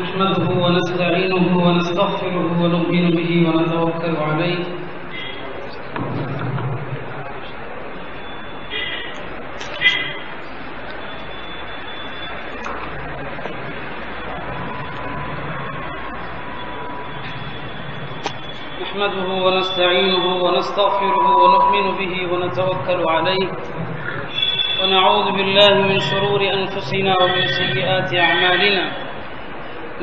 نحمده ونستعينه ونستغفره ونؤمن به ونتوكل عليه نحمده ونستعينه ونستغفره ونؤمن به ونتوكل عليه ونعوذ بالله من شرور أنفسنا ومن سيئات أعمالنا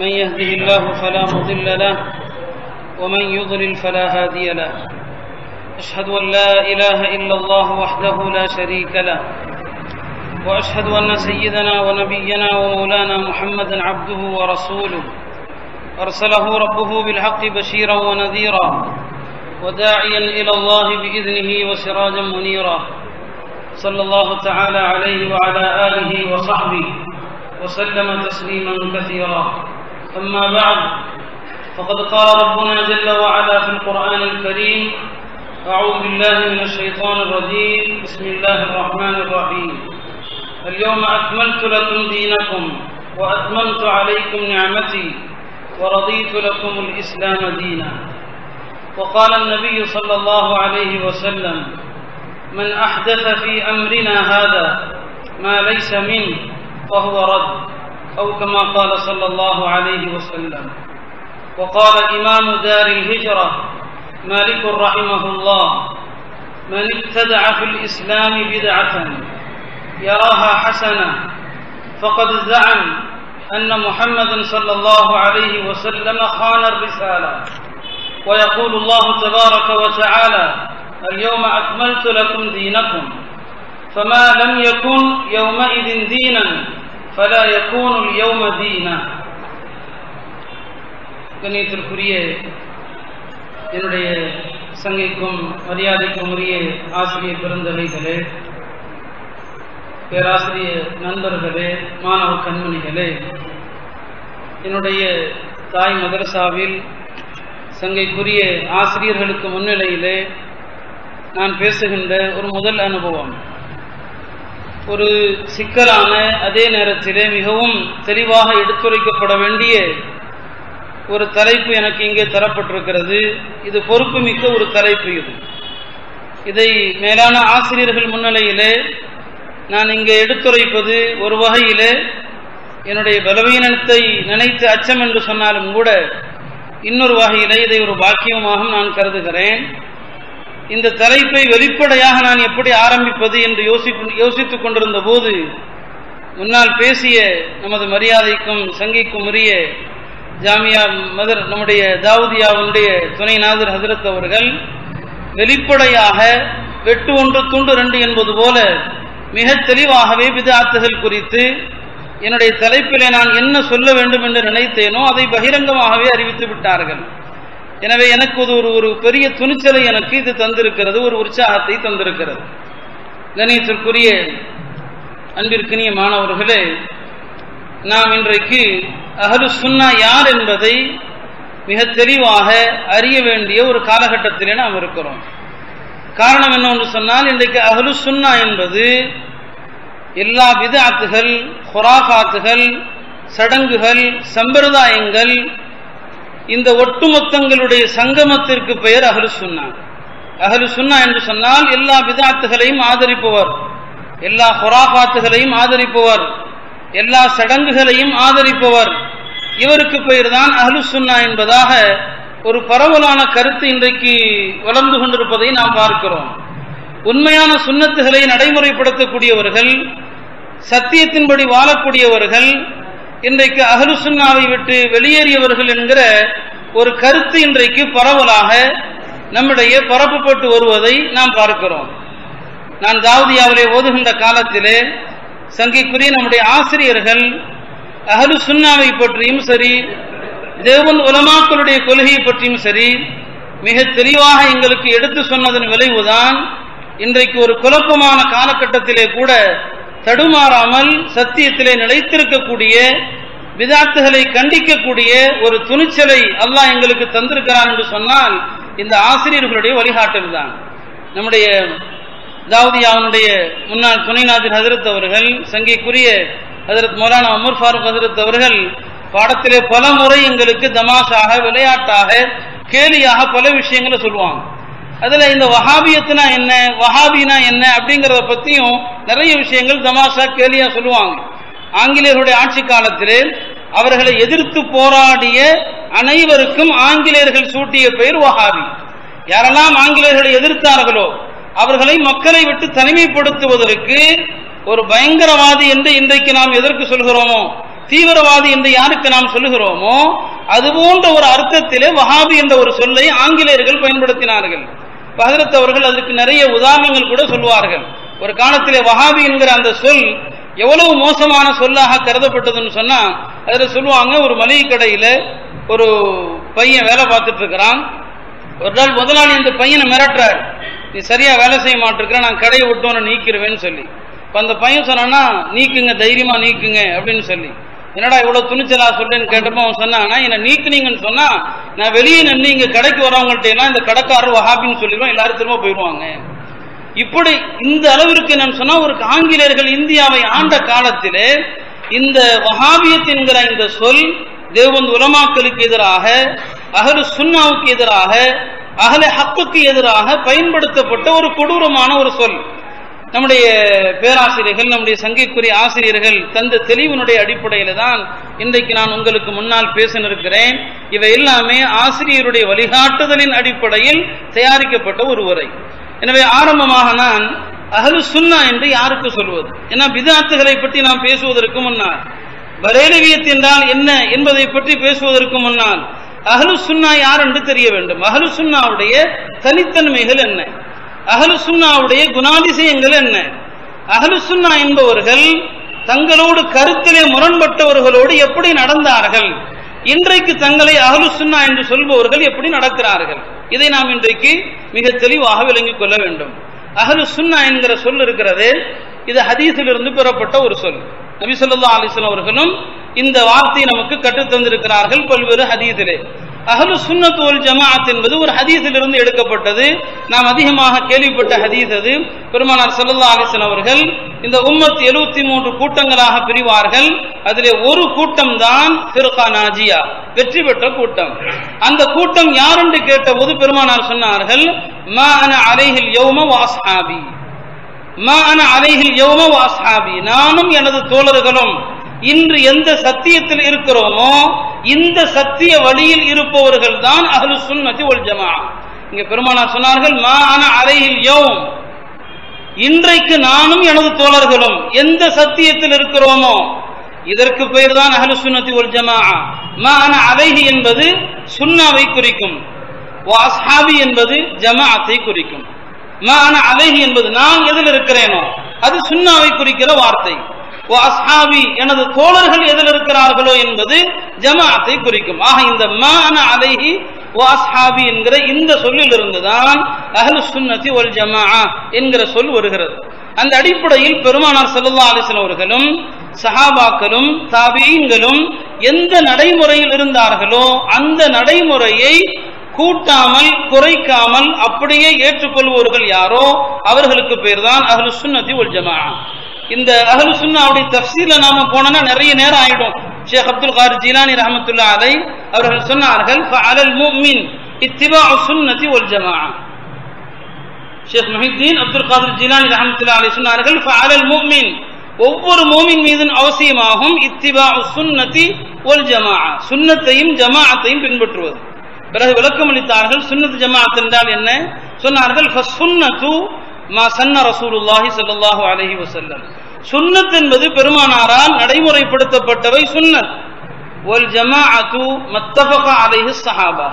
من يهده الله فلا مضل له ومن يضلل فلا هادي له أشهد أن لا إله إلا الله وحده لا شريك له وأشهد أن سيدنا ونبينا ومولانا محمدا عبده ورسوله أرسله ربه بالحق بشيرا ونذيرا وداعيا إلى الله بإذنه وسراجا منيرا صلى الله تعالى عليه وعلى آله وصحبه وسلم تسليما كثيرا أما بعد فقد قال ربنا جل وعلا في القرآن الكريم أعوذ بالله من الشيطان الرجيم بسم الله الرحمن الرحيم اليوم أكملت لكم دينكم وأتممت عليكم نعمتي ورضيت لكم الإسلام دينا وقال النبي صلى الله عليه وسلم من أحدث في أمرنا هذا ما ليس منه فهو رد أو كما قال صلى الله عليه وسلم وقال إمام دار الهجرة مالك رحمه الله من ابتدع في الإسلام بدعة يراها حسنة فقد زعم أن محمدا صلى الله عليه وسلم خان الرسالة ويقول الله تبارك وتعالى اليوم أكملت لكم دينكم فما لم يكن يومئذ دينا فلا يكون اليوم دينا. கண்ணியத்திற்குரிய என்னுடைய சங்கைக்கும் மரியாதைக்கும் உரிய ஆசிரியர் பெருந்தகைகளே, பேராசிரியர் நண்பர்களே, மாணவ கண்மணிகளே, என்னுடைய தாய் மதரசாவில் சங்கைக்குரிய ஆசிரியர்களுக்கு முன்னிலையிலே நான் பேசுகின்ற ஒரு முதல் அனுபவம். ஒரு சிக்கலான அதே நேரத்திலே மிகவும் தெளிவாக எடுத்துரைக்கப்பட வேண்டிய ஒரு தலைப்பு எனக்கு இங்கே தரப்பட்டிருக்கிறது. இது பொறுப்பு மிக்க ஒரு தலைப்பு. இதை மேலான ஆசிரியர்கள் முன்னிலையிலே நான் இங்கே எடுத்துரைப்பது ஒரு வகையிலே என்னுடைய பலவீனத்தை நினைத்து அச்சம் என்று சொன்னாலும் கூட இன்னொரு வகையிலே இதை ஒரு பாக்கியமாக நான் கருதுகிறேன். இந்த தலைப்பை வெளிப்படையாக நான் எப்படி ஆரம்பிப்பது என்று யோசித்துக் கொண்டிருந்த போது முன்னால் பேசிய நமது மரியாதைக்கும் சங்கிக்கும் உரிய ஜாமியா மதர் நம்முடைய தாவூதியாவுடைய துணை நாதர் ஹசரத் அவர்கள் வெளிப்படையாக வெட்டு ஒன்று துண்டு ரெண்டு என்பது போல மிக தெளிவாகவே பித்அத்துகள் குறித்து என்னுடைய தலைப்பிலே நான் என்ன சொல்ல வேண்டும் என்று நினைத்தேனோ அதை பகிரங்கமாகவே அறிவித்து விட்டார்கள். எனவே எனக்கு ஒரு பெரிய துணிச்சலை எனக்கு இது தந்திருக்கிறது, ஒரு உற்சாகத்தை தந்திருக்கிறது. கணியத்திற்குரிய அன்பிற்கினிய மாணவர்களே, நாம் இன்றைக்கு அஹ்லு சுன்னா யார் என்பதை மிக தெளிவாக அறிய வேண்டிய ஒரு காலகட்டத்திலே நாம் இருக்கிறோம். காரணம் என்னவென்று சொன்னால், இன்றைக்கு அஹ்லு சுன்னா என்பது எல்லா பித்அத்துகள், குராஃபாத்துகள், சடங்குகள், சம்பிரதாயங்கள், இந்த ஒட்டுமொத்தங்களுடைய சங்கமத்திற்கு பெயர் அஹ்லு சுன்னா. அஹ்லு சுன்னா என்று சொன்னால் எல்லா பித்அத்துகளையும் ஆதரிப்பவர், எல்லா குராஃபாத்துகளையும் ஆதரிப்பவர், எல்லா சடங்குகளையும் ஆதரிப்பவர். இவருக்கு பெயர் தான் அஹ்லு சுன்னா என்பதாக ஒரு பரவலான கருத்து இன்றைக்கு வளர்ந்து கொண்டிருப்பதை நாம் பார்க்கிறோம். உண்மையான சுன்னத்துகளை நடைமுறைப்படுத்தக்கூடியவர்கள், சத்தியத்தின்படி வாழக்கூடியவர்கள் இன்றைக்கு அஹ்லு சுன்னாவை விட்டு வெளியேறியவர்கள் என்கிற ஒரு கருத்து இன்றைக்கு பரவலாக நம்மிடையே பரப்பப்பட்டு வருவதை நாம் பார்க்கிறோம். நான் தாவூதியாவிலே ஓதுகின்ற காலத்திலே சங்கைக்குரிய நம்முடைய ஆசிரியர்கள் அஹ்லு சுன்னாவை பற்றியும் சரி, தேவன் உலமாக்களுடைய கொள்கையை பற்றியும் சரி மிக தெளிவாக எங்களுக்கு எடுத்து சொன்னதன் விளைவுதான் இன்றைக்கு ஒரு குழப்பமான காலகட்டத்திலே கூட தடுமாறாமல் சத்தியத்திலே நிலைத்திருக்கக்கூடிய, பித்அத்துகளை கண்டிக்கக்கூடிய ஒரு துணிச்சலை அல்லாஹ் எங்களுக்கு தந்திருக்கிறான் என்று சொன்னால் இந்த ஆசிரியர்களுடைய வழிகாட்டல் தான். நம்முடைய தாவூதியாவுடைய முன்னாள் துணைநாதர் ஹஜரத் அவர்கள், சங்கைக்குரிய ஹஜரத் மௌலானா உமர் ஃபாரூக் ஹஜரத் அவர்கள் பாடத்திலே பல முறை எங்களுக்கு தமாஷாக, விளையாட்டாக, கேலியாக பல விஷயங்களை சொல்லுவாங்க. அதுல இந்த வஹாபியத்துனா என்ன, வஹாபினா என்ன அப்படிங்கிறத பத்தியும் நிறைய விஷயங்கள் தமாஷா கேலியா சொல்லுவாங்க. ஆங்கிலேயருடைய ஆட்சி காலத்திலே அவர்களை எதிர்த்து போராடிய அனைவருக்கும் ஆங்கிலேயர்கள் சூட்டிய பெயர் வஹாபி. யாரெல்லாம் ஆங்கிலேயர்களை எதிர்த்தார்களோ அவர்களை மக்களை விட்டு தனிமைப்படுத்துவதற்கு ஒரு பயங்கரவாதி என்று இன்றைக்கு நாம் எதற்கு சொல்கிறோமோ, தீவிரவாதி என்று யாருக்கு நாம் சொல்லுகிறோமோ, அதுபோன்ற ஒரு அர்த்தத்திலே வஹாபி என்ற ஒரு சொல்லை ஆங்கிலேயர்கள் பயன்படுத்தினார்கள். ஹஜ்ரத் அவர்கள் அதற்கு நிறைய உதாரணங்கள் கூட சொல்வார்கள். ஒரு காலத்திலே வஹாபி என்கிற அந்த சொல் எவ்வளவு மோசமான சொல்லாக கருதப்பட்டதுன்னு சொன்னா, அதில் சொல்லுவாங்க, ஒரு மளிகை கடையில ஒரு பையன் வேலை பார்த்துட்டு இருக்கிறான். ஒரு நாள் முதலாளி இந்த பையனை மிரட்டுறாரு, நீ சரியா வேலை செய்ய மாட்டிருக்கிற, நான் கடையை விட்டோன்னு நீக்கிடுவேன்னு சொல்லி. இப்போ அந்த பையன் சொன்னான்னா, நீக்குங்க, தைரியமா நீக்குங்க அப்படின்னு சொல்லி. என்னடா இவ்வளவு துணிச்சலா சொல்றேன்னு கேட்டப்போ அவன் சொன்னான்னா, என்ன நீக்குனீங்கன்னு சொன்னா நான் வெளியே நின்று இங்க கடைக்கு வரவங்கள்ட்ட எல்லாம் இந்த கடைக்காரர் வஹாபின்னு சொல்லிடுவோம், எல்லாரும் திரும்ப போயிடுவாங்க. இப்படி இந்த அளவிற்கு நான் சொன்னா, ஒரு ஆங்கிலேயர்கள் இந்தியாவை ஆண்ட காலத்திலே இந்த வஹாபியத் என்கிற இந்த சொல் தேவபந்து உலமாக்களுக்கு எதிராக, அஹ்லு சுன்னாவுக்கு எதிராக, அஹ்லே ஹக்குக்கு எதிராக பயன்படுத்தப்பட்ட ஒரு கொடூரமான ஒரு சொல். நம்முடைய பேராசிரியர்கள், நம்முடைய சங்கைக்குரிய ஆசிரியர்கள் தந்த தெளிவினுடைய அடிப்படையில தான் இன்றைக்கு நான் உங்களுக்கு முன்னால் பேச இருக்கிறேன். இவை எல்லாமே ஆசிரியருடைய வழிகாட்டுதலின் அடிப்படையில் தயாரிக்கப்பட்ட ஒரு உரை. எனவே ஆரம்பமாக நான் அஹ்லு சுன்னா என்று யாருக்கு சொல்வது? ஏன்னா பிதாத்துகளை பற்றி நாம் பேசுவதற்கு முன்னால், பரேலவியத் என்றால் என்ன என்பதை பற்றி பேசுவதற்கு முன்னால் அஹ்லு சுன்னா யார் என்று தெரிய வேண்டும். அஹ்லு சுன்னாவுடைய தனித்தன்மைகள் என்ன, அஹ்லு சுன்னாவுடைய குணாதிசயங்கள் என்ன? அஹ்லு சுன்னா என்பவர்கள் தங்களோடு கருத்திலே முரண்பட்டவர்களோடு எப்படி நடந்தார்கள், இன்றைக்கு தங்களை அஹ்லு சுன்னா என்று சொல்பவர்கள் எப்படி நடக்கிறார்கள், இதை நாம் இன்றைக்கு மிக தெளிவாக விளங்கிக் கொள்ள வேண்டும். அஹ்லு சுன்னா என்கிற சொல் இருக்கிறது, இது ஹதீஸிலிருந்து பெறப்பட்ட ஒரு சொல். நபி ஸல்லல்லாஹு அலைஹி வஸல்லம் அவர்களும் இந்த வார்த்தையை நமக்கு கற்றுத் தந்திருக்கிறார்கள் பல்வேறு ஹதீஸிலே. அஹ்லு சுன்னத் வல் ஜமாஅத் என்பது ஒரு ஹதீஸிலிருந்து எடுக்கப்பட்டது, நாம் அதிகமாக கேள்விப்பட்ட ஹதீஸ் அது. பெருமானார் ஸல்லல்லாஹு அலைஹி வஸல்லம் அவர்கள் இந்த உம்மத் 73 கூட்டங்களாக பிரிவார்கள், அதிலே ஒரு கூட்டம் தான் ஃபிர்கா நாஜியா, வெற்றி பெற்ற கூட்டம். அந்த கூட்டம் யார் என்று கேட்டபோது பெருமானார் சொன்னார்கள், மா அன அலைஹில் யௌம வ அஸ்ஹாபி, மா அன அலைஹில் யௌம வ அஸ்ஹாபி, நானும் எனது தோழர்களும் இன்று எந்த சத்தியத்தில் இருக்கிறோமோ இந்த சத்திய வழியில் இருப்பவர்கள் தான் அஹ்லு சுன்னத்தி வல் ஜமாஅ. இங்க பெருமானார் சொன்னார்கள், மா அன அலைஹில் யௌம், இன்றைக்கு நானும் எனது தோழர்களும் எந்த சத்தியத்தில் இருக்கிறோமோ இதற்கு பெயர் தான் அஹ்லு சுன்னத்தி வல் ஜமாஅ. மா அன அலைஹி என்பது சுன்னாவை குறிக்கும், வ அஸ்ஹாபி என்பது ஜமாஅத்தை குறிக்கும். மா அன அலைஹி என்பது நான் எதில் இருக்கிறேனோ அது சுன்னாவை குறிக்கிற வார்த்தை. அஸ்ஹாபி எனது தோழர்கள் எதில் இருக்கிறார்களோ என்பது ஜமாஅத்தை குறிக்கும். ஆக இந்த மா அன அலைஹி வ அஸ்ஹாபி என்கிற இந்த சொல்லில் இருந்துதான் அஹ்லு சுன்னத்தி வல் ஜமாஅ என்கிற சொல் வருகிறது. அந்த அடிப்படையில் பெருமானார் ஸல்லல்லாஹு அலைஹி வஸல்லம் அவர்களும் சஹாபாக்களும் தாபீன்களும் எந்த நடைமுறையில் இருந்தார்களோ அந்த நடைமுறையை கூட்டாமல் குறைக்காமல் அப்படியே ஏற்றுக்கொள்வோர்கள் யாரோ அவர்களுக்கு பேர் தான் அஹ்லு சுன்னத்தி வல் ஜமாஅ. இந்த அஹ்லு சுன்னாவுடைய தஃப்சீல நாம போனோம்னா நிறைய நேரம் ஆயிடும். ஷேக் அப்துல் காதிர் ஜீலானி ரஹ்மத்துல்லாஹி அலைஹி அவர்கள் சொன்னார்கள், ஃபஅலல் முஃமின் இத்திபாஉ சுன்னத்தி வல் ஜமாஅ. ஷேக் முஹித்தீன் அப்துல் காதிர் ஜீலானி ரஹ்மத்துல்லாஹி அலைஹி சொன்னார்கள், ஃபஅலல் முஃமின், ஒவ்வொரு மூமின் மீதும் அவசியமாகும் இத்திபாஉ சுன்னத்தி வல் ஜமாஅ, சுன்னத்தையும் ஜமாஅத்தையும் பின்பற்றுவது. பிறகு விளக்கம் அளித்தார்கள், சுன்னத் ஜமாஅத் என்றால் என்ன சொன்னார்கள், ஃபசுன்னத்து மா சன்ன ரசூலுல்லாஹி ஸல்லல்லாஹு அலைஹி வஸல்லம், சுன்னத் என்பது பெருமானாரால் நடைமுறைப்படுத்தப்பட்டவை சுன்னத். வல் ஜமாஅத்து மத்தஃபக அலைஹி ஸஹாபா,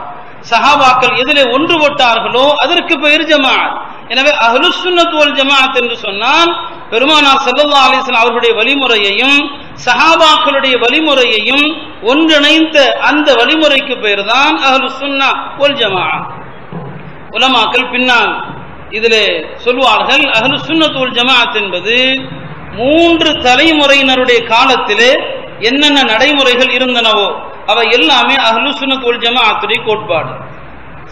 சஹாபாக்கள் எதிலே ஒன்றுபட்டார்களோ அதற்கு பெயர் ஜமாஅத். எனவே அஹ்லு சுன்னத் வல் ஜமாஅத் என்று சொன்னால் பெருமானார் ஸல்லல்லாஹு அலைஹி வஸல்லம் அவர்களுடைய வழிமுறையையும் சஹாபாக்களுடைய வழிமுறையையும் ஒன்றிணைந்த அந்த வழிமுறைக்கு பெயர் தான் அஹ்லு சுன்னா வல் ஜமாஅ. உலமாக்கள் பின்னால் இதிலே சொல்வார்கள், அஹ்லு சுன்னத் வல் ஜமாஅத் என்பது 3 தலைமுறையினருடைய காலத்திலே என்னென்ன நடைமுறைகள் இருந்தனவோ அவை எல்லாமே அஹ்லு சுன்னத் வல் ஜமாஅத்துடைய கோட்பாடு.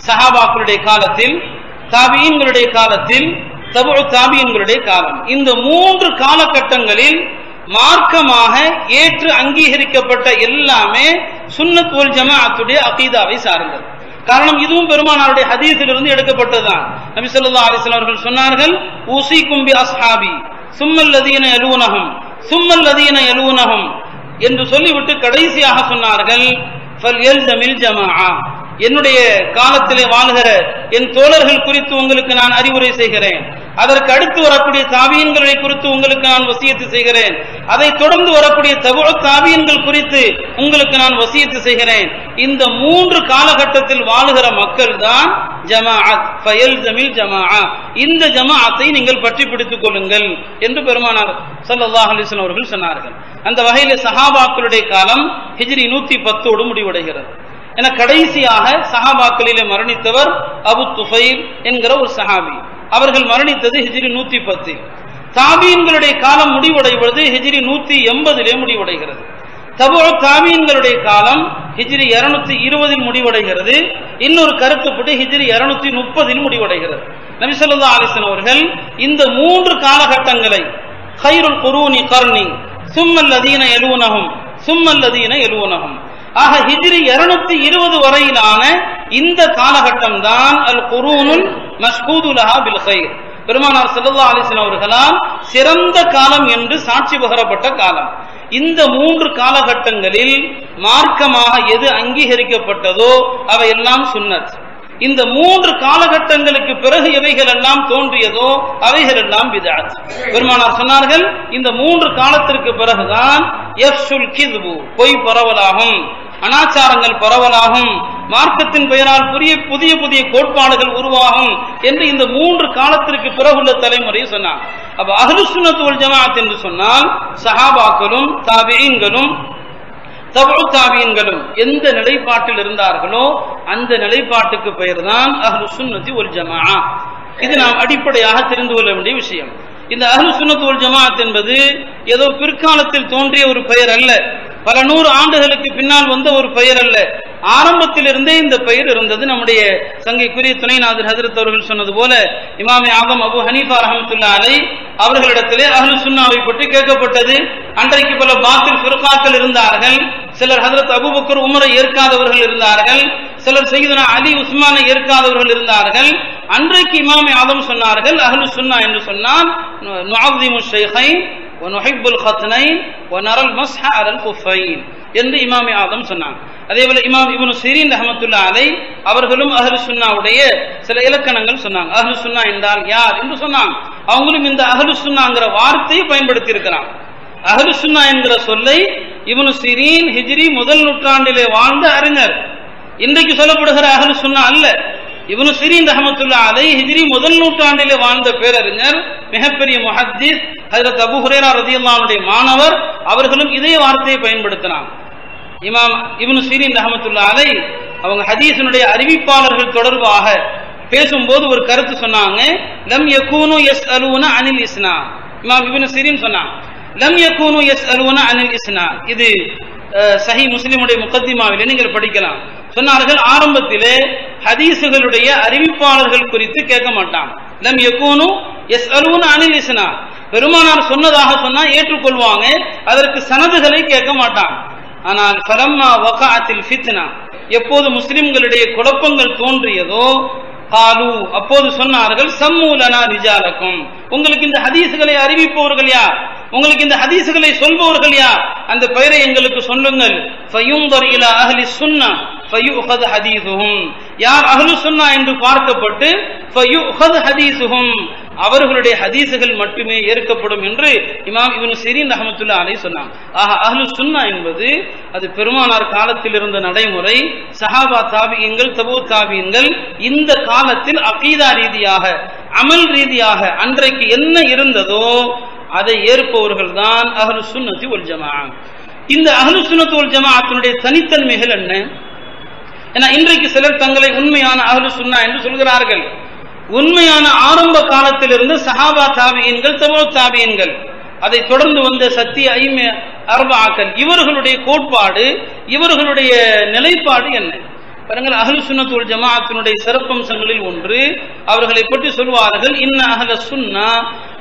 சஹாபாக்களுடைய காலத்தில், தாபீன்களுடைய காலத்தில், தபு தாபீன்களுடைய காலம், இந்த 3 காலகட்டங்களில் மார்க்கமாக ஏற்று அங்கீகரிக்கப்பட்ட எல்லாமே சுன்னத் வல் ஜமாஅத்துடைய அகீதாவை சார்ந்தது. காரணம் இதுவும் பெருமானாருடைய ஹதீஸிலிருந்து எடுக்கப்பட்டதுதான். நபி ஸல்லல்லாஹு அலைஹி வஸல்லம் அவர்கள் சொன்னார்கள், ஊசிக்கும் பி அஸ்ஹாபி சும்மல்லதீன யலூனஹும் சும்மல்லதீன யலூனஹும் என்று சொல்லிவிட்டு கடைசியாக சொன்னார்கள், ஃபல்யல்தமில் ஜமாஅ, என்னுடைய காலத்திலே வாழ்கிற என் தோழர்கள் குறித்து உங்களுக்கு நான் அறிவுரை செய்கிறேன். அதற்கு அடுத்து வரக்கூடிய தாபியன்களை குறித்து உங்களுக்கு நான் வசியத்து செய்கிறேன். அதை தொடர்ந்து வரக்கூடிய தாபியன்கள் குறித்து உங்களுக்கு நான் வசியத்து செய்கிறேன். இந்த 3 காலகட்டத்தில் வாழுகிற மக்கள் தான் ஜமாஅத். ஃபயல்தமில் ஜமாஅ, இந்த ஜமாஅத்தை நீங்கள் பற்றி பிடித்துக் கொள்ளுங்கள் என்று பெருமானார் ஸல்லல்லாஹு அலைஹி வஸல்லம் அவர்கள் சொன்னார்கள். அந்த வகையில் சஹாபாக்களுடைய காலம் ஹிஜ்ரி 110 முடிவடைகிறது. என கடைசியாக சஹாபாக்களிலே மரணித்தவர் அபு துஃபைல் என்கிற ஒரு சஹாபி. அவர்கள் மரணித்தது ஹிஜ்ரி 110. தாபீன்களுடைய காலம் முடிவடைவது ஹிஜ்ரி 180 முடிவடைகிறது. தாபீன்களுடைய காலம் ஹிஜ்ரி 220 முடிவடைகிறது. இன்னொரு கருத்துப்படி ஹிஜ்ரி 230 முடிவடைகிறது. நபி ஸல்லல்லாஹு அலைஹி வஸல்லம் அவர்கள் இந்த 3 காலகட்டங்களை கைருல் குரூனி கர்னி சும்மல்லதீன யலூனஹும் சும்மல்லதீன யலூனஹும், ஆக ஹிஜ்ரி 220 வரையிலான இந்த காலகட்டம் தான் அல் குரூனுல் மஷ்கூது லஹா பில் கைர், பெருமானார் ஸல்லல்லாஹு அலைஹி வஸல்லம் அவர்களால் சிறந்த காலம் என்று சாட்சி பகரப்பட்ட காலம். இந்த 3 காலகட்டங்களில் மார்க்கமாக எது அங்கீகரிக்கப்பட்டதோ அவை எல்லாம் சுன்னத். இந்த 3 காலகட்டங்களுக்கு பிறகு எவைகள் எல்லாம் தோன்றியதோ அவைகள் எல்லாம் பித்அத். பெருமானார் சொன்னார்கள், இந்த 3 காலத்திற்கு பிறகுதான் யஃஷுல் கிஸ்பு, பொய் பரவலாகும், அனாச்சாரங்கள் பரவலாகும், மார்க்கத்தின் பெயரால் புதிய புதிய கோட்பாடுகள் உருவாகும் என்று இந்த 3 காலத்திற்கு பிறகுள்ள தலைமுறை சொன்னார். அப்ப அஹ்லுஸ் சுன்னத் வல் ஜமாஅத் என்று சொன்னால் சஹாபாக்களும் தாபிஈன்களும் தபு தாபியன்களும் எந்த நிலைப்பாட்டில் இருந்தார்களோ அந்த நிலைப்பாட்டுக்கு பெயர் தான் அஹ்லுஸ் சுன்னத்தி வல் ஜமாஅ. இது நாம் அடிப்படையாக தெரிந்து கொள்ள வேண்டிய விஷயம். இந்த அஹ்லுஸ் சுன்னத் வல் ஜமாஅத் என்பது ஏதோ பிற்காலத்தில் தோன்றிய ஒரு பெயர் அல்ல, பல 100 ஆண்டுகளுக்கு பின்னால் வந்த ஒரு பெயர் அல்ல. ஆரம்பத்திலிருந்தே இந்த பெயர் இருந்தது. நம்முடைய சங்கைக்குரிய துணைநாதர் ஹஜ்ரத் அவர்கள் சொன்னது போல இமாமே ஆதம் அபு ஹனீஃபா ரஹ்மத்துல்லாஹி அலைஹி அவர்களிடத்திலே அஹ்லுஸ் சுன்னாவை பற்றி கேட்கப்பட்டது. அன்றைக்கு பல பாத்தில் ஃபிர்காக்கள் இருந்தார்கள். சிலர் ஹஜ்ரத் அபூபக்கர் உமரை ஏற்காதவர்கள் இருந்தார்கள். சிலர் சய்யிதுனா அலி உஸ்மானை ஏற்காதவர்கள் இருந்தார்கள். அன்றைக்கு இமாமே ஆதம் சொன்னார்கள், அஹ்லுஸ் சுன்னா என்று சொன்னால் நுஅஸிமு ஷைഖைன் வ நுஹிப்புல் கத்னைன் வ நரல் மஸ்ஹ அலல் குஃபைன் என்று இமாமே ஆதம் சொன்னாங்க. அதேபோல இமாம் இப்னு ஸிரீன் ரஹ்மத்துல்லாஹி அலைஹி அவர்களும் அஹ்லுஸ் சுன்னாவுடைய சில இலக்கணங்கள் சொன்னாங்க. அஹ்லுஸ் சுன்னா என்றால் யார் என்று சொன்னாங்க. அவங்களும் இந்த அஹ்லுஸ் சுன்னாங்கிற வார்த்தையை பயன்படுத்தி இருக்கிறாங்க. அஹ்லுஸ் சுன்னா என்கிற சொல்லை இப்னு ஸிரீன் ஹிஜ்ரி 1 நூற்றாண்டிலே வாழ்ந்த அறிஞர். இன்றைக்கு சொல்லப்படுகிற அஹ்லுஸ் சுன்னா அல்ல. இப்னு ஸிரீன் ரஹ்மத்துல்லாஹி அலைஹி ஹிஜ்ரி 1 நூற்றாண்டிலே வாழ்ந்த பேரறிஞர், மிகப்பெரிய முஹத்திஸ், ஹஜ்ரத் அபூ ஹுரைரா ரலியல்லாஹு அன்ஹுடைய மாணவர். அவர்களும் இதே வார்த்தையை பயன்படுத்தினாங்க. இமாம் இப்னு ஸிரீன் ரஹ்மத்துல்லாஹி அலைஹி அவங்க ஹதீஸினுடைய அறிவிப்பாளர்கள் தொடர்பாக பேசும்போது ஒரு கருத்து சொன்னாங்க, லம் யகூனு யஸ்அலூன அனில் இஸ்னாத். இமாம் இப்னு ஸிரீன் சொன்னாங்க, லம் யகூனு யஸ்அலூன அனில் இஸ்னாத். இது சஹீஹ் முஸ்லிமுடைய முகத்திமாவிலே நீங்கள் படிக்கலாம். சொன்னார்கள், ஆரம்பத்திலே ஹதீஸுகளுடைய அறிவிப்பாளர்கள் குறித்து கேட்க மாட்டாங்க. லம் யகூனு யஸ்அலூன அனில் இஸ்னாத், பெருமானார் சொன்னதாக சொன்னா ஏற்றுக்கொள்வாங்க, அதற்கு சனதுகளை கேட்க மாட்டாங்க. ஆனால் ஃபலம்மா வகஅத்தில் ஃபித்னா, எப்போது முஸ்லிம்களுடைய குழப்பங்கள் தோன்றியதோ காலு, அப்போது சொன்னார்கள், சம்மூ லனா ரிஜாலக்கும், உங்களுக்கு இந்த ஹதீஸுகளை அறிவிப்பவர்கள் யார், உங்களுக்கு இந்த ஹதீஸுகளை சொல்பவர்கள் யார், அந்த பெயரை எங்களுக்கு சொல்லுங்கள். ஃபயுந்தர் இலா அஹ்லி சுன்னா ஃபயுஅஹது ஹதீஸுஹும், யார் அஹ்லு சுன்னா என்று பார்க்கப்பட்டு ஃபயுஅஹது ஹதீஸுஹும், அவர்களுடைய ஹதீஸுகள் மட்டுமே ஏற்கப்படும் என்று இமாம் இப்னு ஸிரீன் ரஹ்மத்துல்லாஹி அலைஹி சொன்னாங்க. ஆக அஹ்லு சுன்னா என்பது அது பெருமானார் காலத்தில் இருந்த நடைமுறை. சஹாபா தாபியீன்கள் தபூ தாபியீன்கள் இந்த காலத்தில் அகீதா ரீதியாக அமல் ரீதியாக அன்றைக்கு என்ன இருந்ததோ அதை ஏற்பவர்கள் தான் அஹ்லு சுன்னத்தி வல் ஜமாஅ. இந்த அஹ்லு சுன்னத்தி வல் ஜமாஅத்தினுடைய தனித்தன்மைகள் என்ன? ஏன்னா இன்றைக்கு சிலர் தங்களை உண்மையான அஹ்லு சுன்னா என்று சொல்கிறார்கள். உண்மையான ஆரம்ப காலத்திலிருந்து சஹாபா தாபியீன்கள் தபூ தாபியீன்கள் அதை தொடர்ந்து வந்த சத்திய ஐமே அர்பாக்கள் இவர்களுடைய கோட்பாடு, இவர்களுடைய நிலைப்பாடு என்ன? பாருங்கள், அஹ்லு சுன்னத் வல் ஜமாஅத்தினுடைய சிறப்பம்சங்களில் ஒன்று அவர்களை பற்றி சொல்வார்கள், இன்ன அஹ்ல சுன்னா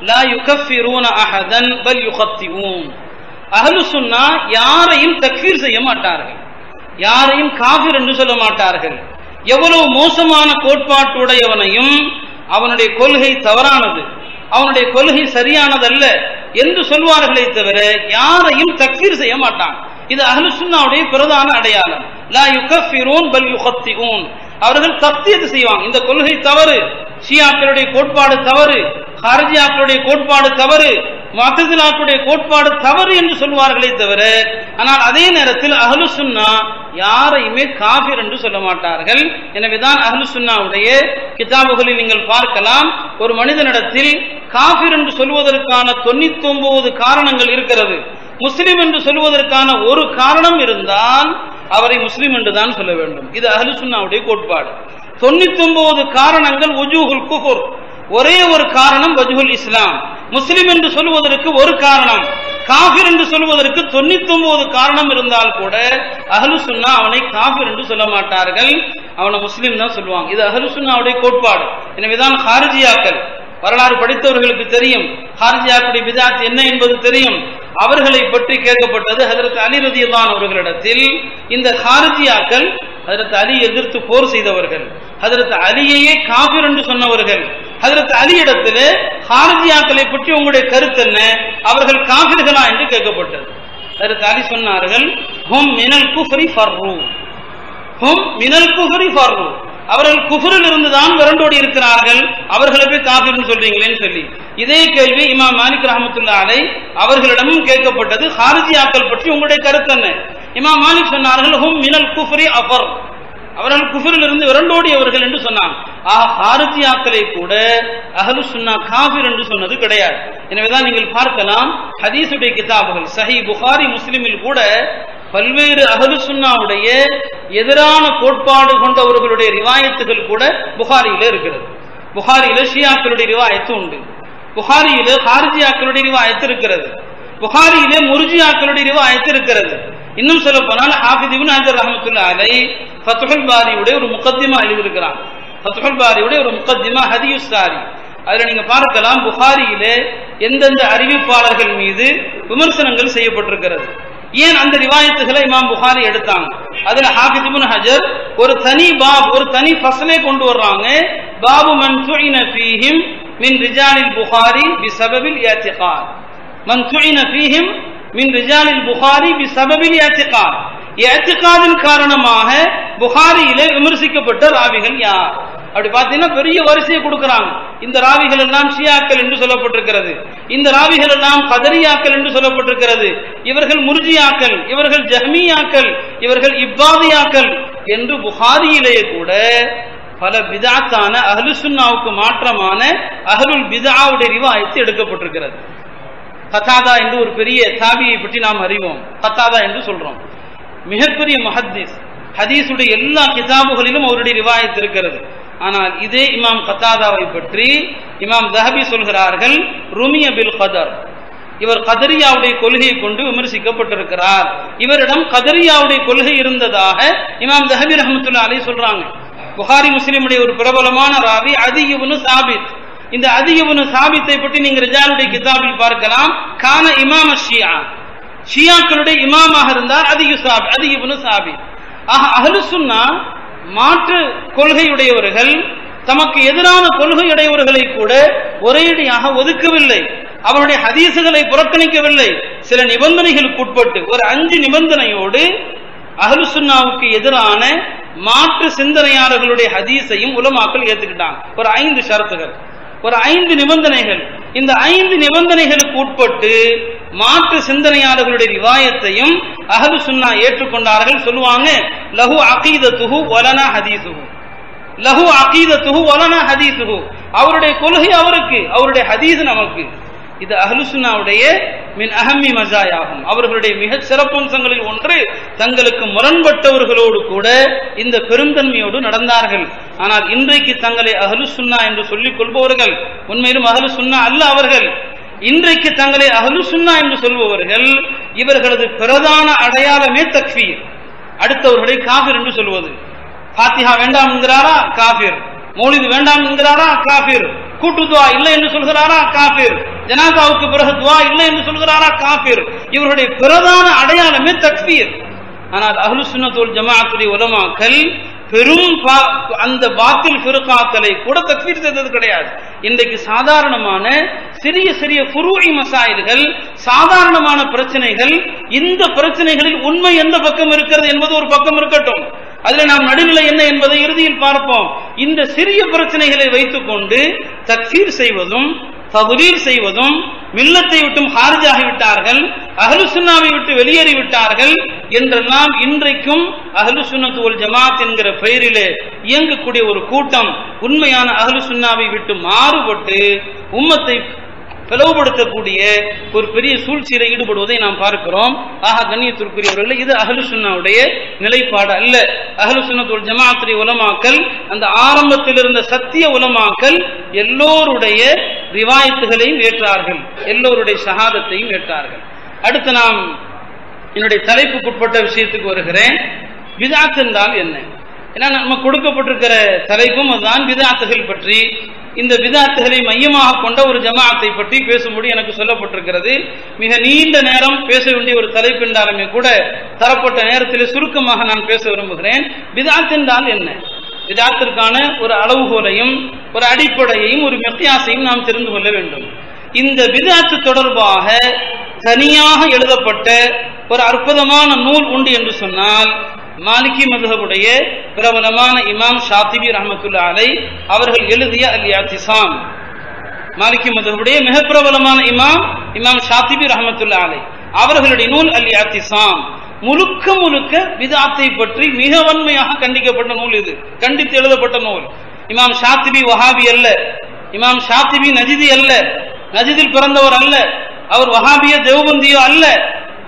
லா யுகஃபிரூன அஹதன் பல் யுகத்திஊன். அஹ்லு சுன்னா யாரையும் தக்ஃபீர் செய்ய மாட்டார்கள், யாரையும் காஃபிர் என்று சொல்ல மாட்டார்கள். எவ்வளவு மோசமான கோட்பாட்டுடையவனையும் அவனுடைய கொள்கை தவறானது, அவனுடைய கொள்கை சரியானதல்ல என்று சொல்வார்களே தவிர யாரையும் தக்ஃபீர் செய்ய மாட்டான். இது அஹ்லு சுன்னாவுடைய பிரதான அடையாளம். லா யுகஃபிரூன் பல் யுகத்திஊன், அவர்கள் தக்தீத் செய்வாங்க. இந்த கொள்கை தவறு, ஷியாக்களுடைய கோட்பாடு தவறு, ஹாரிஜியாக்களுடைய கோட்பாடு தவறு, முஅத்தஸிலாக்களுடைய கோட்பாடு தவறு என்று சொல்வார்களே தவிர, ஆனால் அதே நேரத்தில் அஹ்லு சுன்னா யாரையுமே காஃபிர் என்று சொல்ல மாட்டார்கள். எனவேதான் அஹ்லு சுன்னாவுடைய கிதாபுகளில் நீங்கள் பார்க்கலாம், ஒரு மனிதனிடத்தில் காஃபிர் என்று சொல்வதற்கான 99 காரணங்கள் இருக்கிறது. முஸ்லிம் என்று சொல்வதற்கான ஒரு காரணம் இருந்தால் அவரை முஸ்லிம் என்று தான் சொல்ல வேண்டும். இது அஹ்லு சுன்னாவுடைய கோட்பாடு. 99 காரணங்கள் வஜூஹுல் குஃபர், ஒரே ஒரு காரணம் வஜ்ஹுல் இஸ்லாம். முஸ்லிம் என்று சொல்வதற்கு ஒரு காரணம், காஃபிர் என்று சொல்வதற்கு 99 காரணம் இருந்தால் கூட அஹ்லு சுன்னா அவனை காஃபிர் என்று சொல்ல மாட்டார்கள், அவனை முஸ்லிம் தான் சொல்லுவாங்க. இது அஹ்லு சுன்னாவுடைய கோட்பாடு. எனவேதான் ஹாரிஜியாக்கள், வரலாறு படித்தவர்களுக்கு தெரியும், ஹாரிஜியாக்களுடைய பிதாத் என்ன என்பது தெரியும். அவர்களை பற்றி கேட்கப்பட்டது ஹஜ்ரத் அலி ரலியல்லாஹு அன்ஹு அவர்களிடத்தில். இந்த ஹாரிஜியாக்கள் ஹஜ்ரத் அலி எதிர்த்து போர் செய்தவர்கள், ஹஜ்ரத் அலியையே காஃபிர் என்று சொன்னவர்கள். ஹஜ்ரத் அலி இடத்திலே ஹாரிஜியாக்களை பற்றி உங்களுடைய கருத்து என்ன, அவர்கள் காஃபிர்களா என்று கேட்கப்பட்டது. ஹஜ்ரத் அலி சொன்னார்கள், ஹும் மினல் குஃப்ரி ஃபர்ரு, ஹும் மினல் குஃப்ரி ஃபர்ரு, அவர்கள் குஃப்ரில் இருந்துதான் விரண்டோடி இருக்கிறார்கள், அவர்களை போய் காஃபிர்னு சொல்றீங்களேன்னு சொல்லி. இதே கேள்வி இமாம் மாலிக் ரஹ்மத்துல்லாஹி அலைஹி அவர்களிடமும் கேட்கப்பட்டது, ஹாரிஜியாக்கள் பற்றி உங்களுடைய கருத்து என்ன? இமாம் மாலிக் சொன்னார்கள், ஹும் மினல் குஃப்ரி அஃபர், அவர்கள் குஃப்ரில் இருந்து விரண்டோடியவர்கள் என்று சொன்னாங்க. ஹாரிஜியாக்களை கூட அஹ்லு சுன்னா காஃபிர் என்று சொன்னது கிடையாது. எனவேதான் நீங்கள் பார்க்கலாம், ஹதீஸுடைய கிதாபுகள் சஹீஹ் புகாரி முஸ்லிமில் கூட பல்வேறு அஹ்லு சுன்னாவுடைய எதிரான கோட்பாடு கொண்டவர்களுடைய ரிவாயத்துகள் கூட புகாரியில இருக்கிறது. புகாரியில ஷியாக்களுடைய ரிவாயத்து உண்டு, புகாரியில ஹாரிஜியாக்களுடைய ரிவாயத்து இருக்கிறது, புகாரியிலே முர்ஜியாக்களுடைய ரிவாயத்து இருக்கிறது. இன்னும் சொல்ல போனால் ஹாஃபிஸ் இப்னு ஹஜர் ரஹ்மத்துல்லாஹி அலைஹி ஃபத்ஹுல் பாரியுடைய ஒரு முகத்திமா எழுதியிருக்கிறார். ஃபத்ஹுல் பாரியுடைய ஒரு முகத்திமா ஹதீஸ் சாரி, அதுல நீங்க பார்க்கலாம் புகாரியிலே எந்தெந்த அறிவிப்பாளர்கள் மீது விமர்சனங்கள் செய்யப்பட்டிருக்கிறது, ஏன் அந்த ரிவாயத்துகளை இமாம் புகாரி எடுத்தாங்க. அதுல ஹாஃபிஸ் இப்னு ஹஜர் ஒரு தனி பாப், ஒரு தனி ஃபஸ்லே கொண்டு வர்றாங்க, பாபு மன் துஇன ஃபீஹிம் மின் ரிஜாலில் புகாரி பிஸபபில் இஅ்திகாத், மன் துஇன ஃபீஹிம் மின் ரிஜாலில் புகாரி பிஸபபில் இஅ்திகாத், இஅ்திகாதின் காரணமாக புகாரியிலே விமர்சிக்கப்பட்ட ராவிகள் யார்? அப்படி பார்த்தீங்கன்னா பெரிய வரிசையை கொடுக்கிறாங்க. இந்த ராவிகள் எல்லாம் ஷியாக்கள் என்று சொல்லப்பட்டிருக்கிறது, இந்த ராவிகள் எல்லாம் கதரியாக்கள் என்று சொல்லப்பட்டிருக்கிறது, இவர்கள் முர்ஜியாக்கள், இவர்கள் ஜஹ்மியாக்கள், இவர்கள் இப்பாதியாக்கள் என்று புகாரியிலேயே கூட பல பிதாத்தான அஹ்லு சுன்னாவுக்கு மாற்றமான அஹ்லுல் பிதாவுடைய ரிவாயத்து எடுக்கப்பட்டிருக்கிறது. கத்தாதா என்று ஒரு பெரிய தாபியை பற்றி நாம் அறிவோம், கத்தாதா என்று சொல்றோம், மிகப்பெரிய முஹத்திஸ், ஹதீஸுடைய எல்லா கிதாபுகளிலும் அவருடைய ரிவாயத் இருக்கிறது. ஆனால் இதே இமாம் கத்தாதாவை பற்றி இமாம் தஹபி சொல்கிறார்கள், ருமிய பில் கதர், இவர் கதரியாவுடைய கொள்கையை கொண்டு விமர்சிக்கப்பட்டிருக்கிறார், இவரிடம் கதரியாவுடைய கொள்கை இருந்ததாக இமாம் தஹபி ரஹ்மத்துல்லாஹி அலைஹி சொல்றாங்க. புகாரி முஸ்லிமுடைய ஒரு பிரபலமான ராவி அதி இப்னு சாபித், இந்த அதி இப்னு சாபித்தை பற்றி நீங்க ரிஜாலுடைய கிதாபில் பார்க்கலாம், கான இமாம் ஷியா, ஷியாக்களுடைய இமாமாக இருந்தார் அதி இப்னு சாபித். அஹ்லு சுன்னா மாற்று கொள்கையுடையவர்கள், தமக்கு எதிரான கொள்கையுடையவர்களை கூட ஒரேடியாக ஒதுக்கவில்லை, அவருடைய ஹதீசுகளை புறக்கணிக்கவில்லை, சில நிபந்தனைகளுக்கு உட்பட்டு ஒரு 5 நிபந்தனையோடு அஹ்லு சுன்னாவுக்கு எதிரான மாற்று சிந்தனையாளர்களுடைய ஹதீஸையும் உலமாக்கள் ஏத்துக்கிட்டாங்க. ஒரு 5 ஷரத்துகள், ஒரு 5 நிபந்தனைகள். இந்த 5 நிபந்தனைகளுக்கு உட்பட்டு மாற்று சிந்தனையாளர்களுடைய ரிவாயத்தையும் அஹ்லு சுன்னா ஏற்றுக்கொண்டார்கள். சொல்லுவாங்க, லஹு அகீதத்துஹு வலனா ஹதீஸுஹு, லஹு அகீதத்துஹு வலனா ஹதீஸுஹு, அவருடைய கொள்கை அவருக்கு, அவருடைய ஹதீஸ் நமக்கு. இது அஹ்லு சுன்னாவுடைய மின் அஹம்மி மஸாயாகும். அவர்களுடைய மிக சிறப்பம்சங்களில் ஒன்று, தங்களுக்கு முரண்பட்டவர்களோடு கூட இந்த பெருந்தன்மையோடு நடந்தார்கள். ஆனால் இன்றைக்கு தங்களை அஹ்லு சுன்னா என்று சொல்லிக் கொள்பவர்கள் உண்மையிலும் அஹ்லு சுன்னா அல்ல. அவர்கள் இன்றைக்கு தங்களை அஹ்லு சுன்னா என்று சொல்பவர்கள், இவர்களது பிரதான அடையாளமே தக்ஃபீர், அடுத்தவர்களை காஃபிர் என்று சொல்வது. ஃபாத்திஹா வேண்டாம் என்கிறாரா காஃபிர், மௌலிது வேண்டாம் என்கிறாரா காஃபிர், கூட்டுதுவா இல்லை என்று சொல்கிறாரா காஃபிர், ஜனாசாவுக்கு பிறகு துவா இல்லை என்று சொல்கிறாரா காஃபிர். இவருடைய பிரதான அடையாளமே தக்ஃபீர். ஆனால் அஹ்லுஸ் சுன்னத் வல் ஜமாஅத்துடைய உலமாக்கள் பெரும் அந்த பாத்தில் ஃபிர்காக்களை கூட தக்ஃபீர் செய்தது கிடையாது. இன்றைக்கு சாதாரணமான சிறிய சிறிய ஃபுரூஇ மசாயில்கள், சாதாரணமான பிரச்சனைகள், இந்த பிரச்சனைகளில் உண்மை எந்த பக்கம் இருக்கிறது என்பது ஒரு பக்கம் இருக்கட்டும், அதுல நாம் நடுநிலை என்ன என்பதை இறுதியில் பார்ப்போம். இந்த சிறிய பிரச்சனைகளை வைத்துக் கொண்டு தக்ஃபீர் செய்வதும் தக்லீல் செய்வதும், மில்லத்தை விட்டும் ஹாரிஜாகி விட்டார்கள், அஹ்லுஸ் சுன்னாவை விட்டு வெளியேறி விட்டார்கள் என்றெல்லாம் இன்றைக்கும் அஹ்லுஸ் சுன்னத் வல் ஜமாஅத் என்கிற பெயரிலே இயங்கக்கூடிய ஒரு கூட்டம் உண்மையான அஹ்லுஸ் சுன்னாவை விட்டு மாறுபட்டு உம்மத்தை பிளவுபடுத்தக்கூடிய ஒரு பெரிய சூழ்ச்சியில ஈடுபடுவதை நாம் பார்க்கிறோம். ஆக கண்ணியத்திற்குரியவர்களே, இது அஹ்லுஸ் சுன்னாவுடைய நிலைப்பாடு அல்ல. அஹ்லுஸ் சுன்னத் வல் ஜமாஅத்துடைய உலமாக்கள், அந்த ஆரம்பத்தில் இருந்த சத்திய உலமாக்கள் எல்லோருடைய ரிவாயத்துகளையும் ஏற்றார்கள், எல்லோருடைய ஷஹாதத்தையும் ஏற்றார்கள். அடுத்து நாம் என்னுடைய தலைப்புக்குட்பட்ட விஷயத்துக்கு வருகிறேன். பித்அத் என்றால் என்ன? ஏன்னா நம்ம கொடுக்கப்பட்டிருக்கிற தலைப்பும் அதுதான், பித்அத்துகள் பற்றி. இந்த பித்அத்துகளை மையமாக கொண்ட ஒரு ஜமாஅத்தை பற்றி பேசும்படி எனக்கு சொல்லப்பட்டிருக்கிறது. மிக நீண்ட நேரம் பேச வேண்டிய ஒரு தலைப்பு என்றாலுமே கூட தரப்பட்ட நேரத்தில் சுருக்கமாக நான் பேச விரும்புகிறேன். பித்அத் என்றால் என்ன? பித்அத்திற்கான ஒரு அளவுகோலையும் ஒரு அடிப்படையையும் ஒரு மிக்யாஸையும் நாம் தெரிந்து கொள்ள வேண்டும். இந்த பித்அத் தொடர்பாக தனியாக எழுதப்பட்ட ஒரு அற்புதமான நூல் உண்டு என்று சொன்னால், மாலிகி மذஹபுடைய பிரபலமான இமாம் ஷாத்திபி ரஹ்மத்துல்லாஹி அலைஹி அவர்கள் எழுதிய அல் இஅ்திஸாம். மாலிகி மذஹபுடைய மிக பிரபலமான இமாம் ஷாத்திபி ரஹ்மத்துல்லாஹி அலைஹி அவர்களுடைய நூல் அல் இஅ்திஸாம் முழுக்க முழுக்க பித்அத்தை பற்றி மிக வன்மையாக கண்டிக்கப்பட்ட நூல். இது கண்டித்து எழுதப்பட்ட நூல். இமாம் ஷாத்திபி வஹாபி அல்ல, இமாம் ஷாத்திபி நஜிதி அல்ல, நஜிதில் பிறந்தவர் அல்ல, அவர் வஹாபிய தேவபந்தியோ அல்ல.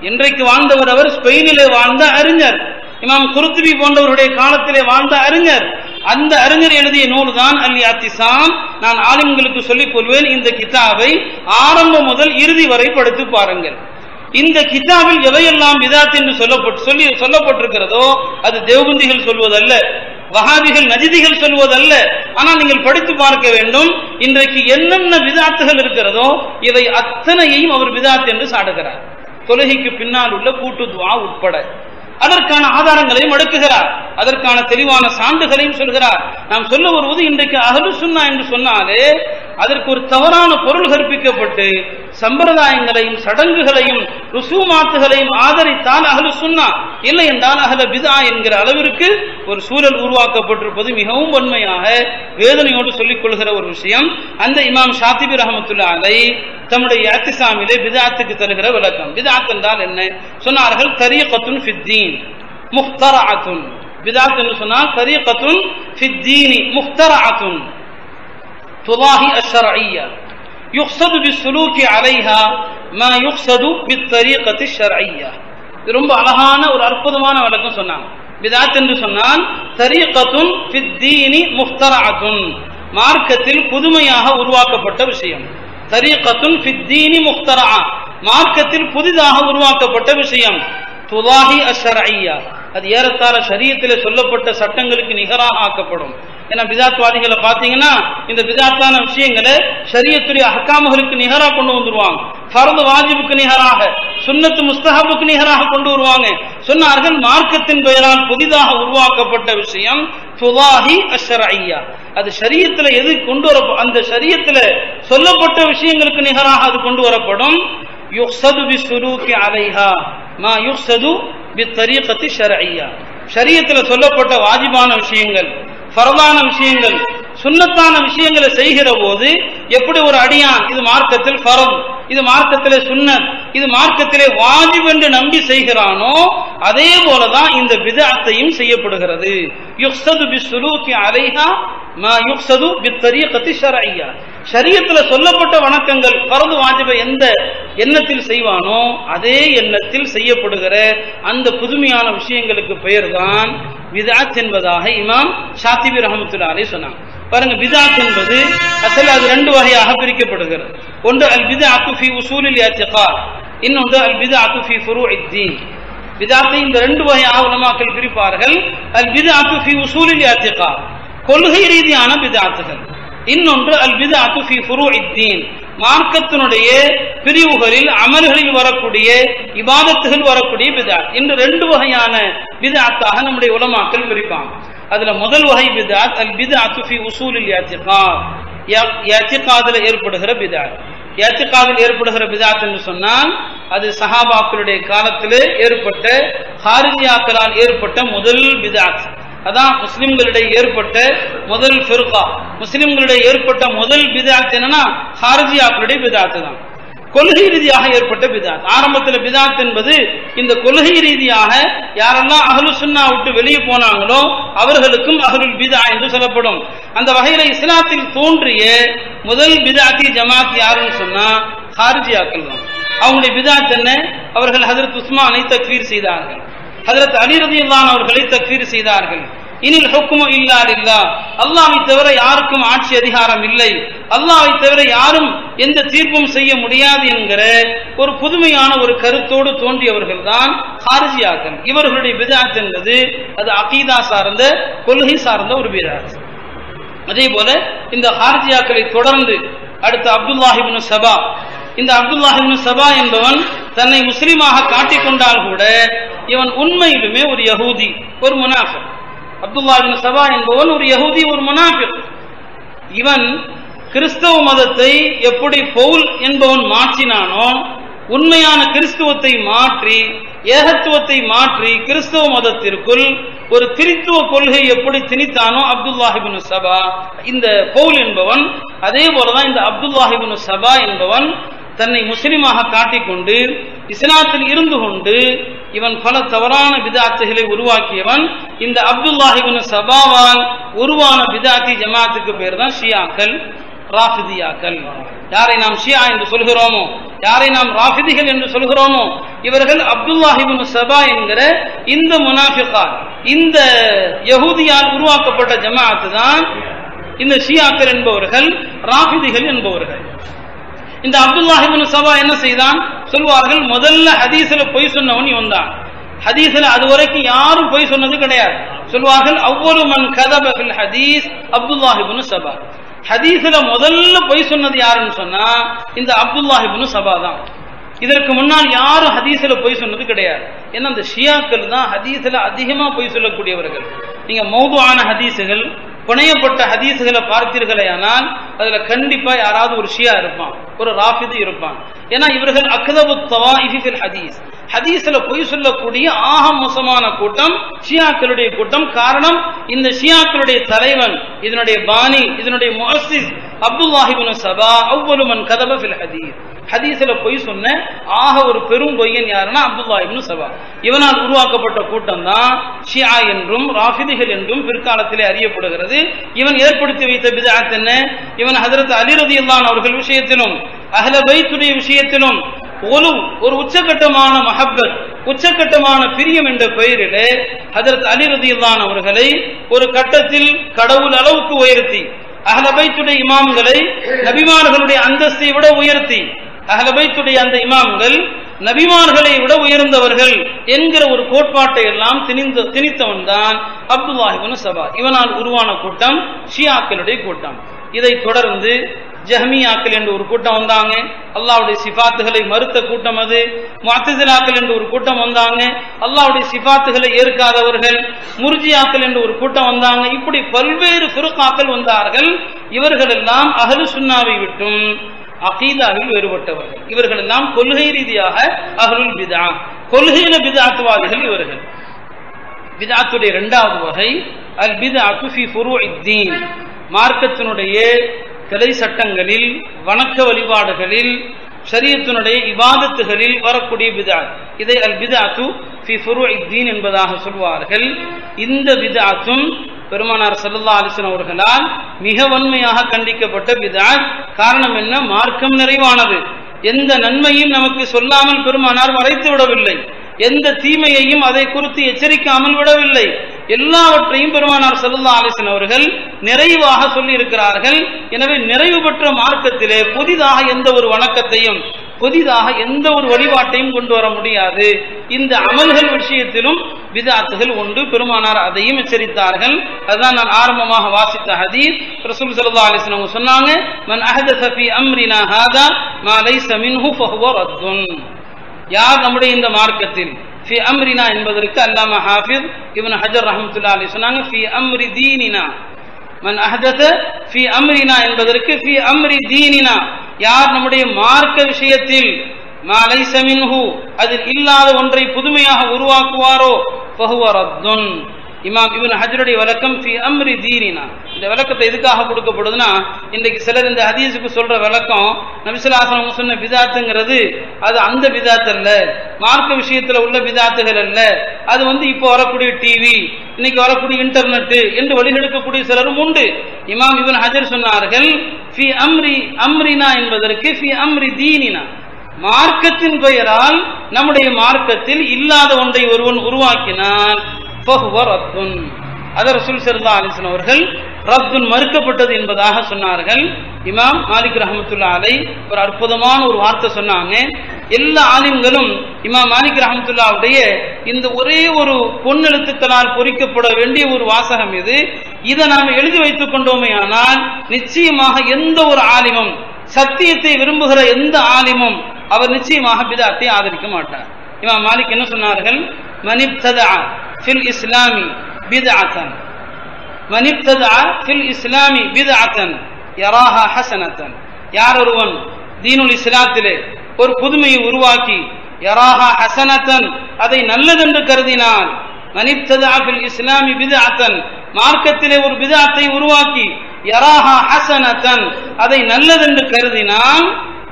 இன்றைக்கு வாழ்ந்தவர் அவர் ஸ்பெயினிலே வாழ்ந்த அறிஞர், இமாம் குர்துபி போன்றவருடைய காலத்திலே வாழ்ந்த அறிஞர். அந்த அறிஞர் எழுதிய நூல் தான் அல் இஅ்திஸாம். நான் ஆலிம்களுக்கு சொல்லிக் கொள்வேன், இந்த கிதாபை ஆரம்பம் முதல் இறுதி வரை படித்து பாருங்கள். இந்த கிதாபில் எவையெல்லாம் பித்அத் என்று சொல்லப்பட்டிருக்கிறதோ அது தேவபந்திகள் சொல்வதல்ல, வஹாபிகள் நஜிதிகள் சொல்வதல்ல. ஆனால் நீங்கள் படித்து பார்க்க வேண்டும், இன்றைக்கு என்னென்ன பித்அத்துகள் இருக்கிறதோ இவை அத்தனையையும் அவர் பித்அத் என்று சாடுகிறார். தொழுகைக்கு பின்னால் உள்ள கூட்டு துஆ உட்பட அதற்கான ஆதாரங்களையும் அடுக்குகிறார், அதற்கான தெளிவான சான்றுகளையும் சொல்கிறார். நாம் சொல்ல வருவது, இன்றைக்கு அஹ்லுஸ் சுன்னா என்று சொன்னாலே அதற்கு ஒரு தவறான பொருள் கற்பிக்கப்பட்டு சம்பிரதாயங்களையும் சடங்குகளையும் ருசூமாத்துகளையும் ஆதரித்தால் அஹ்லுஸ் சுன்னா, இல்லை என்றால் அஹ்ல பித்ஆ என்கிற அளவிற்கு ஒரு சூழல் உருவாக்கப்பட்டிருப்பது மிகவும் வன்மையாக வேதனையோடு சொல்லிக் கொள்கிற ஒரு விஷயம். அந்த இமாம் ஷாத்திபி ரஹ்மத்துல்லாஹி அலைஹி தம்முடைய இஅ்திஸாமிலே பித்அத்துக்கு தருகிற விளக்கம். பித்அத் என்றால் என்ன சொன்னார்கள்? தரீகத்துன் ஃபித்தீன் முஃப்தரஅத்துன். பித்அத் என்று சொன்னால் தரீகத்துன் ஃபித்தீனி முஃப்தரஅத்துன் துலாஹி அஷ்ஷர்இய்யா யுக்ஸது பிஸ்ஸுலூகி அலைஹா மா யுக்ஸது பித்தரீகத்தி ஷ்ஷர்இய்யா. இது ரொம்ப அழகான ஒரு அற்புதமான விளக்கம் சொன்னாங்க. பித்அத் என்று சொன்னால் தரீகத்துன் ஃபித்தீனி முஃப்தரஅத்துன், மார்க்கத்தில் புதுமையாக உருவாக்கப்பட்ட விஷயம். தரீகத்துன் ஃபித்தீனி முஃப்தரஅ, மார்க்கத்தில் புதிதாக உருவாக்கப்பட்ட விஷயம். துலாஹி அஷ்ஷர்இய்யா, அது ஏறத்தாழ ஷரியத்திலே சொல்லப்பட்ட சட்டங்களுக்கு நிகராக ஆக்கப்படும். ஏன்னா பித்அத்வாதிகளை பார்த்தீங்கன்னா இந்த பித்அத்தான விஷயங்களை ஷரியத்துடைய அஹ்காம்களுக்கு நிகராக கொண்டு வந்துருவாங்க, ஃபர்து வாஜிபுக்கு நிகராக, சுன்னத்து முஸ்தஹபுக்கு நிகராக கொண்டு வருவாங்க. சொன்னார்கள், மார்க்கத்தின் பெயரால் புதிதாக உருவாக்கப்பட்ட விஷயம் துலாஹி அஷ்ஷர்இய்யா, அது ஷரியத்துல எது கொண்டு வர, அந்த ஷரியத்துல சொல்லப்பட்ட விஷயங்களுக்கு நிகராக அது கொண்டு வரப்படும். யுக்ஸது பிஸ்ஸுலூகி அலைஹா மா யுக்ஸது பித்தரீகத்தி ஷ்ஷர்இய்யா, ஷரியத்துல சொல்லப்பட்ட வாஜிபான விஷயங்கள், ஃபர்தான விஷயங்கள், சுன்னத்தான விஷயங்களை செய்கிற போது எப்படி ஒரு அடியான் இது மார்க்கத்தில் ஃபர்த், இது மார்க்கத்திலே சுன்னத், இது மார்க்கத்திலே வாஜிப் என்று நம்பி செய்கிறானோ அதே போலதான் இந்த பித்அத்தையும் செய்யப்படுகிறது. யுக்ஸது பிஸ்ஸுலூகி அலைஹா மா யுக்ஸது பித்தரீகத்தி ஷ்ஷர்இய்யா, ஷரியத்துல சொல்லப்பட்ட வணக்கங்கள் ஃபர்து வாஜிபை எந்த எண்ணத்தில் செய்வானோ அதே எண்ணத்தில் செய்யப்படுகிற அந்த புதுமையான விஷயங்களுக்கு பெயர்தான் பித்அத் என்பதாக இமாம் ஷாத்திபி ரஹ்மத்துல்லாஹி அலைஹி சொன்னாங்க. பாருங்க, பித்அத் என்பது அசல் அது ரெண்டு வகையாக பிரிக்கப்படுகிறது. ஒன்று அல் பித்அத்து ஃபீ உஸூலில் இஅ்திகாத், இன்னொன்று அல் பித்அத்து ஃபீ ஃபுரூஇத் தீன். பித்அத்தை இந்த ரெண்டு வகையாக உலமாக்கள் பிரிப்பார்கள். அல் பித்அத்து ஃபீ உஸூலில் இஅ்திகாத், கொள்கை ரீதியான பித்அத்துகள். இன்னொன்று அல் பித்அத்து ஃபீ ஃபுரூஇத் தீன், மார்க்கத்தினுடைய பிரிவுகளில் அமல்களில் வரக்கூடிய இபாதத்துகள் வரக்கூடிய பித்அத். இன்று 2 வகையான பித்அத்தாக நம்முடைய உலமாக்கள் பிரிப்பாங்க. அதுல முதல் வகை பித்அத் அல் பித்அத்து ஃபி உசூலில் இஅ்திகாத், இஅ்திகாதில் ஏற்படுகிற பித்அத். இஅ்திகாதில் ஏற்படுகிற பித்அத் என்று சொன்னால் அது சஹாபாக்களுடைய காலத்திலே ஏற்பட்ட ஹாரிஜியாக்களால் ஏற்பட்ட முதல் பித்அத். அதான் முஸ்லிம்களிடையே ஏற்பட்ட முதல் ஃபிர்கா, முஸ்லிம்களிடையே ஏற்பட்ட முதல் பித்அத் என்னன்னா ஹாரிஜியாக்களுடைய பித்அத் தான். கொள்கை ரீதியாக ஏற்பட்ட பித்அத். ஆரம்பத்தில் பித்அத் என்பது இந்த கொள்கை ரீதியாக யாரெல்லாம் அஹ்லு சுன்னா விட்டு வெளியே போனாங்களோ அவர்களுக்கும் அஹ்லுல் பித்ஆ என்று சொல்லப்படும். அந்த வகையில இஸ்லாத்தில் தோன்றிய முதல் பித்அத்தி ஜமாத் யாருன்னு சொன்னா ஹாரிஜியாக்கள் தான். அவங்களுடைய பித்அத் என்ன? அவர்கள் ஹஜ்ரத் உஸ்மானை தக்ஃபீர் செய்தார்கள், ஹஜ்ரத் அலி ரலியல்லாஹு அவர்களை தக்ஃபீர் செய்தார்கள். இனில் ஹுக்மு இல்லா லில்லாஹ், அல்லாஹ்வை தவிர யாருக்கும் ஆட்சி அதிகாரம் இல்லை, அல்லாஹ்வை தவிர யாரும் எந்த தீர்ப்பும் செய்ய முடியாது என்கிற ஒரு புதுமையான ஒரு கருத்தோடு தோன்றியவர்கள் தான் ஹாரிஜியாக்கள். இவர்களுடைய பித்அத் என்பது அது அகீதா சார்ந்த கொள்கை சார்ந்த ஒரு பித்அத். அதே போல இந்த ஹாரிஜியாக்களை தொடர்ந்து அடுத்த அப்துல்லாஹ் இப்னு சபா, இந்த அப்துல்லாஹ் இப்னு சபா என்பவன் தன்னை முஸ்லிமாக காட்டிக்கொண்டால் கூட இவன் உண்மையிலுமே ஒரு யஹூதி, ஒரு முனாஃபிக். அப்துல்லாஹ் இப்னு சபா என்பவன் ஒரு யஹூதி, ஒரு முனாஃபிக். இவன் கிறிஸ்தவ மதத்தை எப்படி பவுல் என்பவன் மாற்றினானோ, உண்மையான கிறிஸ்துவத்தை மாற்றி ஏகத்துவத்தை மாற்றி கிறிஸ்தவ மதத்திற்குள் ஒரு திரித்துவ கொள்கை எப்படி திணித்தானோ அப்துல்லாஹ் இப்னு சபா, இந்த பவுல் என்பவன் அதே போலதான் இந்த அப்துல்லாஹ் இப்னு சபா என்பவன் தன்னை முஸ்லிமாக காட்டிக்கொண்டு இஸ்லாத்தில் இருந்து கொண்டு இவன் பல தவறான பித்அத்துகளை உருவாக்கியவன். இந்த அப்துல்லாஹ் இப்னு சபாவால் உருவான பித்அத்தி ஜமாத்துக்கு பேர் தான் ஷியாக்கள், ராஃபிதியாக்கள். யாரை நாம் ஷியா என்று சொல்கிறோமோ, யாரை நாம் ராஃபிதிகள் என்று சொல்கிறோமோ, இவர்கள் அப்துல்லாஹ் இப்னு சபா என்கிற இந்த முனாஃபிகால், இந்த யஹூதியால் உருவாக்கப்பட்ட ஜமாஅத்து தான் இந்த ஷியாக்கள் என்பவர்கள், ராஃபிதிகள் என்பவர்கள். இந்த அப்துல்லாஹ் இப்னு சபா என்ன செய்தான்? சொல்வார்கள், முதல்ல ஹதீஸ்ல பொய் சொன்னவன் இவன் தான். ஹதீஸ்ல அதுவரைக்கும் யாரும் பொய் சொன்னது கிடையாது. சொல்வார்கள், அவ்வளவு மன் கதப ஃபில் ஹதீஸ் அப்துல்லாஹ் இப்னு சபா. ஹதீஸ்ல முதல்ல பொய் சொன்னது யாருன்னு சொன்னா இந்த அப்துல்லாஹ் இப்னு சபா தான். இதற்கு முன்னால் யாரும் ஹதீஸ்ல பொய் சொன்னது கிடையாது. ஏன்னா இந்த ஷியாக்கள் தான் ஹதீஸ்ல அதிகமா பொய் சொல்லக்கூடியவர்கள். நீங்க மௌதுஆன ஹதீஸுகள், புனையப்பட்ட ஹதீஸுகளை பார்த்தீர்களே ஆனால் அதுல கண்டிப்பா யாராவது ஒரு ஷியா இருப்பான், ஒரு ராஃபிதி இருப்பான். ஏன்னா இவர்கள் அக்தபு தவாயிஃபி ஃபில் ஹதீஸ், ஹதீஸ்ல பொய் சொல்லக்கூடிய ஆக மோசமான கூட்டம் ஷியாக்களுடைய கூட்டம். காரணம், இந்த ஷியாக்களுடைய தலைவன், இதனுடைய பானி, இதனுடைய முஅஸ்ஸிஸ் அப்துல்லாஹ் இப்னு சபா அவ்வலு மன் கதப ஃபில் ஹதீஸ். ஹதீஸ்ல பொய் சொன்ன ஆக ஒரு பெரும் பொய்யன் யாருன்னா அப்துல்லாஹ் இப்னு சபா. இவனால் உருவாக்கப்பட்ட கூட்டம் தான் ஷியா என்றும் ராஃபிதிகள் என்றும் பிற்காலத்திலே அறியப்படுகிறது. இவன் ஏற்படுத்தி வைத்த பித்அத் என்ன? இவன் ஹஜ்ரத் அலி ரலியல்லாஹு அவர்கள் விஷயத்திலும் அஹ்ல பைத்துடைய விஷயத்திலும் ஒரு உச்சகட்டமான மஹப்பத், உச்சகட்டமான பிரியம் என்ற பெயரிலே ஹஜ்ரத் அலி ரலியல்லாஹு அவர்களை ஒரு கட்டத்தில் கடவுள் அளவுக்கு உயர்த்தி, அஹ்ல பைத்துடைய இமாம்களை நபிமார்களுடைய அந்தஸ்தை விட உயர்த்தி, அஹ்ல பைத்துடைய அந்த இமாம்கள் நபிமார்களை விட உயர்ந்தவர்கள் என்கிற ஒரு கோட்பாட்டை எல்லாம் திணித்தவன் தான் அப்துல்லாஹ் இப்னு சபா. இவனால் உருவான கூட்டம் ஷியாக்களுடைய கூட்டம். இதை தொடர்ந்து ஜஹ்மியாக்கள் என்று ஒரு கூட்டம் வந்தாங்க, அல்லாஹ்வுடைய சிஃபாத்துகளை மறுத்த கூட்டம். அது முஅத்தஸிலாக்கள் என்று ஒரு கூட்டம் வந்தாங்க, அல்லாஹ்வுடைய சிஃபாத்துகளை ஏற்காதவர்கள். முர்ஜியாக்கள் என்று ஒரு கூட்டம் வந்தாங்க. இப்படி பல்வேறு ஃபிர்காக்கள் வந்தார்கள். இவர்கள் எல்லாம் அஹ்லு சுன்னாவை விட்டும் அகீதாவில் வேறுபட்டவர்கள். இவர்கள் எல்லாம் கொள்கை ரீதியாக அஹ்லுல் பித்ஆ, கொள்கையில பித்அத்வாதிகள் இவர்கள். பித்அத்துடைய இரண்டாவது வகை அல் பித்அத்து ஃபீ ஃபுரூஇத் தீன், மார்க்கத்தினுடைய கிளை சட்டங்களில், வணக்க வழிபாடுகளில், ஷரியத்தினுடைய இபாதத்துகளில் வரக்கூடிய பித்அத். இதை அல் பித்அத்து ஃபீ ஃபுரூஇத் தீன் என்பதாக சொல்வார்கள். இந்த பித்அத்தும் பெருமானார் ஸல்லல்லாஹு அலைஹி வஸல்லம் அவர்களால் மிக வன்மையாக கண்டிக்கப்பட்ட பித்அத். காரணம் என்ன? மார்க்கம் நிறைவானது. எந்த நன்மையும் நமக்கு சொல்லாமல் பெருமானார் மறைத்து விடவில்லை, எந்த தீமையையும் அதை குறித்து எச்சரிக்காமல் விடவில்லை. எல்லாவற்றையும் பெருமானார் ஸல்லல்லாஹு அலைஹி வஸல்லம் அவர்கள் நிறைவாக சொல்லி இருக்கிறார்கள். எனவே நிறைவு பெற்ற மார்க்கத்திலே புதிதாக எந்த ஒரு வணக்கத்தையும், புதிதாக எந்த ஒரு வழிபாட்டையும் கொண்டு வர முடியாது. இந்த அமல்கள் விஷயத்திலும் பித்அத்துகள் உண்டு. பெருமானார் அதையும் எச்சரித்தார்கள். அதுதான் நான் ஆரம்பமாக வாசித்த ஹதீஸ். ரசூல் ஸல்லல்லாஹு அலைஹி வஸல்லம் சொன்னாங்க, மன் அஹதஸ ஃபீ அம்ரினா ஹாதா மா லைஸ மின்ஹு ஃபஹுவ ரத்துன். யார் நம்முடைய இந்த மார்க்கத்தில், ஃபி அம்ரினா என்பதற்கு அல்லாமா ஹாஃபிஸ் இப்னு ஹஜர் ரஹ்மத்துல்லாஹி அலைஹி சொன்னாங்க, ஃபி அம்ரி தீனினா. மன் அஹதஸ ஃபி அம்ரினா என்பதற்கு ஃபி அம்ரி தீனினா, யார் நம்முடைய மார்க்க விஷயத்தில் மா லைஸ மின்ஹு அதில் இல்லாத ஒன்றை புதுமையாக உருவாக்குவாரோ ஃபஹுவ ரத்துன். இமாம் இப்னு ஹஜருடைய விளக்கம் ஃபி அம்ரி தீனினா. இந்த விளக்கத்தை எதுக்காக கொடுக்கப்படுதுன்னா, இன்றைக்கு சிலர் இந்த ஹதீஸுக்கு சொல்ற விளக்கம் நபி ஸல்லல்லாஹு அலைஹி வஸல்லம் சொன்ன பிதாத்துங்கிறது அது அந்த பிதாத் அல்ல, மார்க்க விஷயத்துல உள்ள பிதாத்துகள் அல்ல, அது இப்போ வரக்கூடிய டிவி, இன்னைக்கு வரக்கூடிய இன்டர்நெட் என்று வழிகெடுக்கக்கூடிய சிலரும் உண்டு. இமாம் இப்னு ஹஜர் சொன்னார்கள், ஃபி அம்ரினா என்பதற்கு ஃபி அம்ரி தீனினா, மார்க்கத்தின் பெயரால் நம்முடைய மார்க்கத்தில் இல்லாத ஒன்றை ஒருவன் உருவாக்கினால் ஃபஹுவ ரத்துன். அதை ரசூல் ஸல்லல்லாஹு அலைஹி வஸல்லம் அவர்கள் ரத்துன் மறுக்கப்பட்டது என்பதாக சொன்னார்கள். இமாம் மாலிக் ரஹ்மத்துல்லாஹி அலைஹி ஒரு அற்புதமான ஒரு வார்த்தை சொன்னாங்க. எல்லா ஆலிம்களும் இமாம் மாலிக் ரஹ்மத்துல்லாஹுடைய இந்த ஒரே ஒரு பொன்னெழுத்துக்களால் பொறிக்கப்பட வேண்டிய ஒரு வாசகம் இது. இதை நாம் எழுதி வைத்துக் கொண்டோமே ஆனால் நிச்சயமாக எந்த ஒரு ஆலிமும், சத்தியத்தை விரும்புகிற எந்த ஆலிமும் அவர் நிச்சயமாக பிதாத்தை ஆதரிக்க மாட்டார். இமாம் மாலிக் என்ன சொன்னார்கள், மனிப்ததா ஃபில் இஸ்லாமி பித்அத்தன், மனிப்ததா ஃபில் இஸ்லாமி பித்அத்தன் யராஹா ஹஸனத்தன். யார் ஒருவன் தீனுல் இஸ்லாத்திலே ஒரு புதுமையை உருவாக்கி யராஹா ஹஸனத்தன் அதை நல்லதென்று கருதினால், மனிப்ததா ஃபில் இஸ்லாமி பித்அத்தன் மார்க்கத்திலே ஒரு பித்அத்தை உருவாக்கி யராஹா ஹஸனத்தன் அதை நல்லதென்று கருதினால்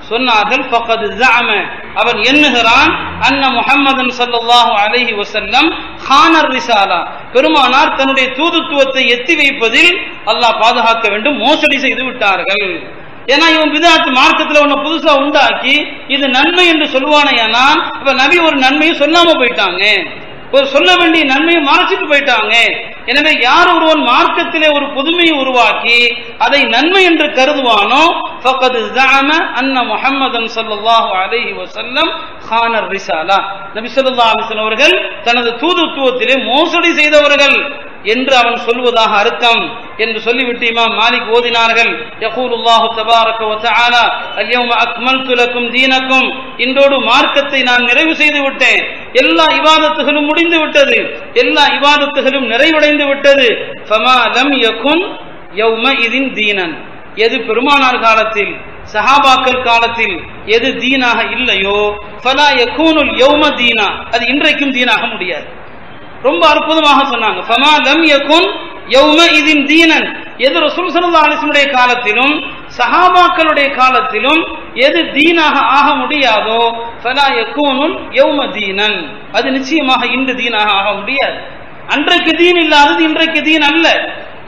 சொன்னார்கள், ஃபகத் ஸஅம அவன் எண்ணுகிறான், அன்ன முஹம்மதன் ஸல்லல்லாஹு அலைஹி வஸல்லம் கானர் ரிசாலா பெருமானார் தன்னுடைய தூதுத்துவத்தை எத்தி வைப்பதில் அல்லாஹ் பாதுகாக்க வேண்டும், மோசடி செய்து விட்டார்கள். ஏன்னா இவன் பித்அத் மார்க்கத்தில் ஒன்று புதுசா உண்டாக்கி இது நன்மை என்று சொல்வானேயானால் அப்ப நபி ஒரு நன்மையை சொல்லாம போயிட்டாங்க, ஒரு சொல்ல வேண்டிய நன்மையை மறைச்சிட்டு போயிட்டாங்க. எனவே யார் ஒருவன் மார்க்கத்திலே ஒரு புதுமையை உருவாக்கி அதை நன்மை என்று கருதுவானோ ஃபகத் ஸஅம அன்ன முஹம்மதன் ஸல்லல்லாஹு அலைஹி வஸல்லம் கானர் ரிசாலா, நபி ஸல்லல்லாஹு அலைஹி வஸல்லம் அவர்கள் தனது தூதுத்துவத்திலே மோசடி செய்தவர்கள் என்று அவன் சொல்வதாக அர்த்தம் என்று சொல்லிவிட்டு இமாம் மாலிக் ஓதினார்கள், யகூலுல்லாஹு தபாரக வ தஆலா அல்யௌம அக்மல்து லக்கும் தீனக்கும், இன்றோடு மார்க்கத்தை நான் நிறைவு செய்து விட்டேன், எல்லா இபாதத்துகளும் முடிந்து விட்டது, எல்லா இபாதத்துகளும் நிறைவடைந்து விட்டது. ஃபமா லம் யகுன் யௌமஇதின் தீனன், எது பெருமானார் காலத்தில் சஹாபாக்கள் காலத்தில் எது தீனாக இல்லையோ ஃபலா யகூனுல் யௌம தீனா, அது இன்றைக்கும் தீனாக முடியாது. ரொம்ப அற்புதமாக சொன்னாங்க, ஃபமா லம் யகுன் யௌமஇதின் தீனன், எது ரசூல் ஸல்லல்லாஹு அலைஹி வஸல்லம் காலத்திலும் சஹாபாக்களுடைய காலத்திலும் எது தீனாக ஆக முடியாதோ ஃபலா யகூனுல் யௌம தீனன், அது நிச்சயமாக இன்று தீனாக ஆக முடியாது. அன்றைக்கு தீன் இல்லாதது இன்றைக்கு தீன் அல்ல.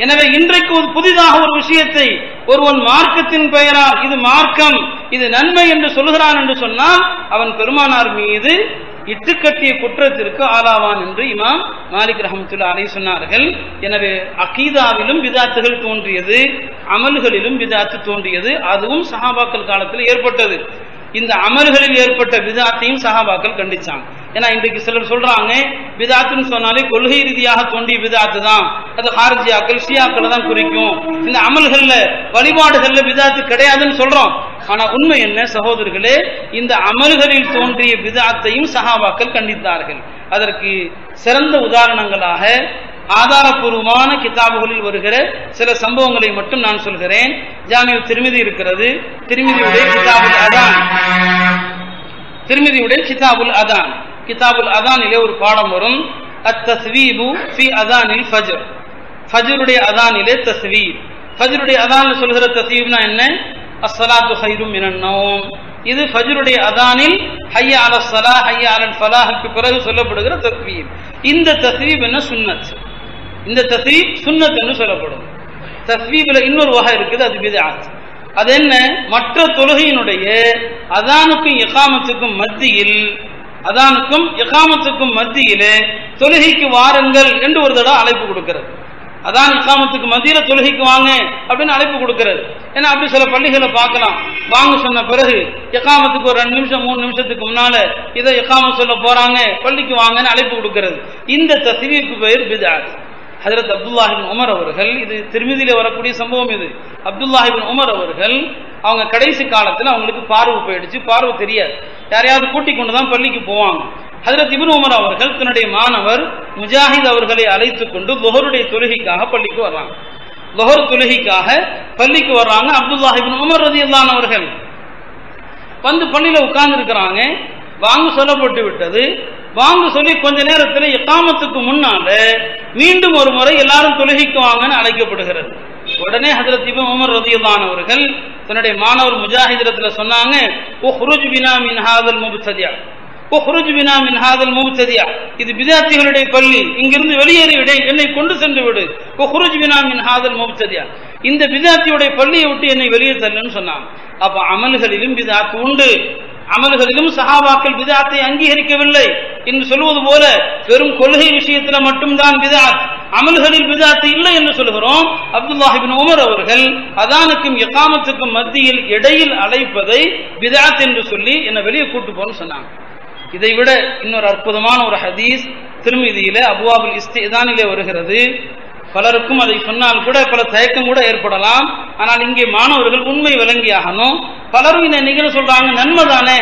எனவே இன்றைக்கு புதிதாக ஒரு விஷயத்தை ஒருவன் மார்க்கத்தின் பெயரால் இது மார்க்கம், இது நன்மை என்று சொல்கிறான் என்று சொன்னால் அவன் பெருமானார் மீது இட்டுக்கட்டிய குற்றத்திற்கு ஆளாவான் என்று இமாம் மாலிக் ரஹ்மத்துல்லாஹி அலைஹி சொன்னார்கள். எனவே அகீதாவிலும் பிதாத்துகள் தோன்றியது, அமல்களிலும் பிதாத்து தோன்றியது, அதுவும் சஹாபாக்கள் காலத்தில் ஏற்பட்டது. இந்த அமல்களில் ஏற்பட்ட பிதாத்தையும் சஹாபாக்கள் கண்டிச்சாங்க. ஏன்னா இன்றைக்கு சிலர் சொல்றாங்க பிதாத்துன்னு சொன்னாலே கொள்கை ரீதியாக தோண்டிய பிதாத்து தான், அது ஹாரிஜியாக்கள் ஷியாக்களை தான் குறிக்கும், இந்த அமல்கள்ல வழிபாடுகள்ல பிதாத்து கிடையாதுன்னு சொல்றோம். ஆனா உண்மை என்ன சகோதரர்களே, இந்த அமல்களில் தோன்றிய பிதாத்தையும் சஹாபாக்கள் கண்டித்தார்கள். அதற்கு சிறந்த உதாரணங்களாக ஆதாரபூர்வமான கிதாபுகளில் வருகிற சில சம்பவங்களை மட்டும் நான் சொல்கிறேன். ஜாமிஉ திர்மிதி இருக்கிறது, திர்மிதியுடைய கிதாபுல் அதான், திர்மிதியுடைய கிதாபுல் அதான், கிதாபுல் அதானிலே ஒரு பாடம் வரும், அத்தஸ்வீபு ஃபி அதானில் ஃபஜ்ர், ஃபஜ்ருடைய அதானிலே தஸ்வீப். ஃபஜ்ருடைய அதானில் சொல்கிற தஸ்வீப்னா என்ன, அஸ்ஸலாத்து கைரும் மினன் நௌம், இது ஃபஜ்ருடைய அதானில் ஹய்ய அலஸ் ஸலா ஹய்ய அலல் ஃபலாஹ்க்கு பிறகு சொல்லப்படுகிற தஸ்வீப். இந்த தஸ்வீப் என்ன சுன்னத், இந்த தஸ்வீப் சுன்னத் என்று சொல்லப்படும். தஸ்வீப்ல இன்னொரு வகை இருக்குது, அது பித்அத். அது என்ன, மற்ற தொழுகையினுடைய அதானுக்கும் இகாமத்துக்கும் மத்தியில், அதானுக்கும் இகாமத்துக்கும் மத்தியிலே தொழுகைக்கு வாருங்கள் என்று ஒரு தடவை அழைப்பு கொடுக்கிறது. அதான் இகாமத்துக்கு மத்தியில தொழுகைக்கு வாங்க அப்படின்னு அழைப்பு கொடுக்கிறது. ஏன்னா அப்படி சில பள்ளிகளை பார்க்கலாம், வாங்க சொன்ன பிறகு இகாமத்துக்கு ஒரு 2 நிமிஷம் 3 நிமிஷத்துக்கு முன்னால இதை இகாமத் சொல்ல போறாங்க, பள்ளிக்கு வாங்கன்னு அழைப்பு கொடுக்கிறது. இந்த தஸ்ரீஃபுக்கு பெயர் பித்அத். ஹஜ்ரத் அப்துல்லாஹ் இப்னு உமர் அவர்கள், இது திர்மிதியிலே வரக்கூடிய சம்பவம், இது அப்துல்லாஹ் இப்னு உமர் அவர்கள் அவங்க கடைசி காலத்தில் அவங்களுக்கு பார்வை போயிடுச்சு, பார்வை தெரியாது, யாரையாவது கூட்டிக் கொண்டுதான் பள்ளிக்கு போவாங்க. ஹஜ்ரத் இப்னு உமர் அவர்கள் தன்னுடைய மாணவர் முஜாஹித் அவர்களை அழைத்து கொண்டு லுஹருடைய தொழுகைக்காக பள்ளிக்கு வர்றாங்க. லுஹர் தொழுகைக்காக பள்ளிக்கு வர்றாங்க. அப்துல்லாஹ் இப்னு உமர் ரலியல்லாஹு அன்ஹு அவர்கள் வந்து பள்ளியில உட்கார்ந்து இருக்கிறாங்க. வாங்க சொல்லப்பட்டு விட்டது. வாங்க சொல்லி கொஞ்ச நேரத்தில் இகாமத்துக்கு முன்னால மீண்டும் ஒரு முறை எல்லாரும் தொழுகைக்கு வாங்கன்னு அழைக்கப்படுகிறது. உடனே ஹஜ்ரத் இப்னு உமர் ரலியல்லாஹு அன்ஹு அவர்கள் தன்னுடைய மாணவர் முஜாஹிதிடத்துல சொன்னாங்க, உஹ்ருஜ் பினா மின் ஹாதல் முப்ததிஅ, உஹ்ருஜ் பினா மின் ஹாதல் முப்ததிஅ, இது பிதாத்திகளுடைய பள்ளி, இங்கிருந்து வெளியேறி விடு, என்னை கொண்டு சென்று விடு. உஹ்ருஜ் பினா மின் ஹாதல் முப்ததிஅ, இந்த பிதாத்தியுடைய பள்ளியை விட்டு என்னை வெளியே தள்ளுன்னு சொன்னாங்க. அப்ப அமல்களிலும் பிதாத் உண்டு, அமல்களிலும் சஹாபாக்கள் பிதாத்தை அங்கீகரிக்கவில்லை என்று சொல்வது போல வெறும் கொள்கை விஷயத்துல மட்டும்தான் பிதாத், அமல்களில் பிதாத்து இல்லை என்று சொல்கிறோம். அப்துல்லாஹ் இப்னு உமர் அவர்கள் அதானுக்கும் இகாமத்துக்கும் மத்தியில் இடையில் அழைப்பதை பிதாத் என்று சொல்லி என்னை வெளியே கூட்டு போன்னு சொன்னாங்க. இதை விட இன்னொரு அற்புதமான ஒரு ஹதீஸ் திர்மிதியில அபுவாபுல் இஸ்திதானிலே வருகிறது. பலருக்கும் அதை சொன்னால் கூட பல தயக்கம் கூட ஏற்படலாம். ஆனால் இங்கே மாணவர்கள் உண்மை விளங்கியாகணும். பலரும் இந்த நிகழ்வு சொல்றாங்க, நன்மைதானே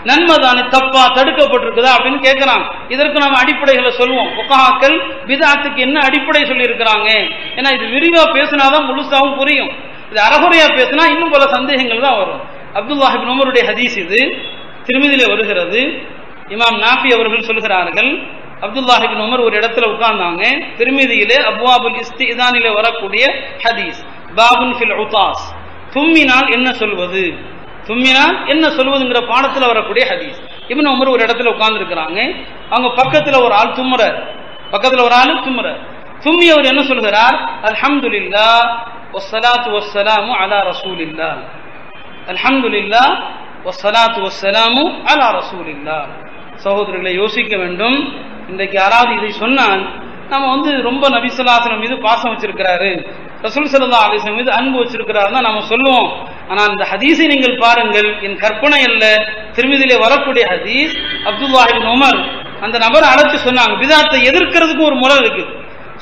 நன்மைதானே, தப்பா தடுக்கப்பட்டிருக்குதா அப்படின்னு கேட்கிறாங்க. இதற்கு நம்ம அடிப்படைகளை சொல்லுவோம். ஃபுகஹாக்கள் பித்அத்துக்கு என்ன அடிப்படை சொல்லி இருக்கிறாங்க, ஏன்னா இது விரிவா பேசினாதான் முழுசாவும் புரியும். இது அறகுறையா பேசினா இன்னும் பல சந்தேகங்கள் தான் வரும். அப்துல்லாஹ் இப்னு உமருடைய ஹதீஸ் இது திர்மிதியிலே வருகிறது. இமாம் நாஃபி அவர்கள் சொல்கிறார்கள், அப்துல்லாஹ் இப்னு உமர் ஒரு இடத்துல உட்கார்ந்தாங்க. திர்மிதியிலே அப்வாபுல் இஸ்திதானிலே வரக்கூடிய ஹதீஸ், பாபுன் ஃபில் உதாஸ், தும்மினால் என்ன சொல்வது, தும்மினால் என்ன சொல்வதுங்கிற பாடத்தில் வரக்கூடிய ஹதீஸ். இப்னு உமர் ஒரு இடத்துல உட்கார்ந்து இருக்கிறாங்க. அவங்க பக்கத்துல ஒரு ஆள் தும்முறார், பக்கத்துல ஒரு ஆள் தும்முறார். தும்மி அவர் என்ன சொல்கிறார், அல்ஹம்துலில்லாஹ் வஸ்ஸலாத்து வஸ்ஸலாமு அலா ரசூலில்லாஹ், அல்ஹம்துலில்லாஹ் வஸ்ஸலாத்து வஸ்ஸலாமு அலா ரசூலில்லாஹ். சகோதரர்களை யோசிக்க வேண்டும். இன்றைக்கு யாராவது இதை சொன்னால் நம்ம ரொம்ப நபி ஸல்லல்லாஹு அலைஹி வஸல்லம் மீது பாசம் வச்சிருக்கிறாரு, ரசூல் ஸல்லல்லாஹு அலைஹி வஸல்லம் மீது அன்பு வச்சிருக்கிறாருன்னா நம்ம சொல்லுவோம். ஆனால் இந்த ஹதீஸை நீங்கள் பாருங்கள், என் கற்பனை அல்ல, திர்மிதியிலே வரக்கூடிய ஹதீஸ். அப்துல்லாஹ் இப்னு உமர் அந்த நபரை அழைச்சு சொன்னாங்க, பிதாத்தை எதிர்க்கிறதுக்கு ஒரு முறை இருக்கு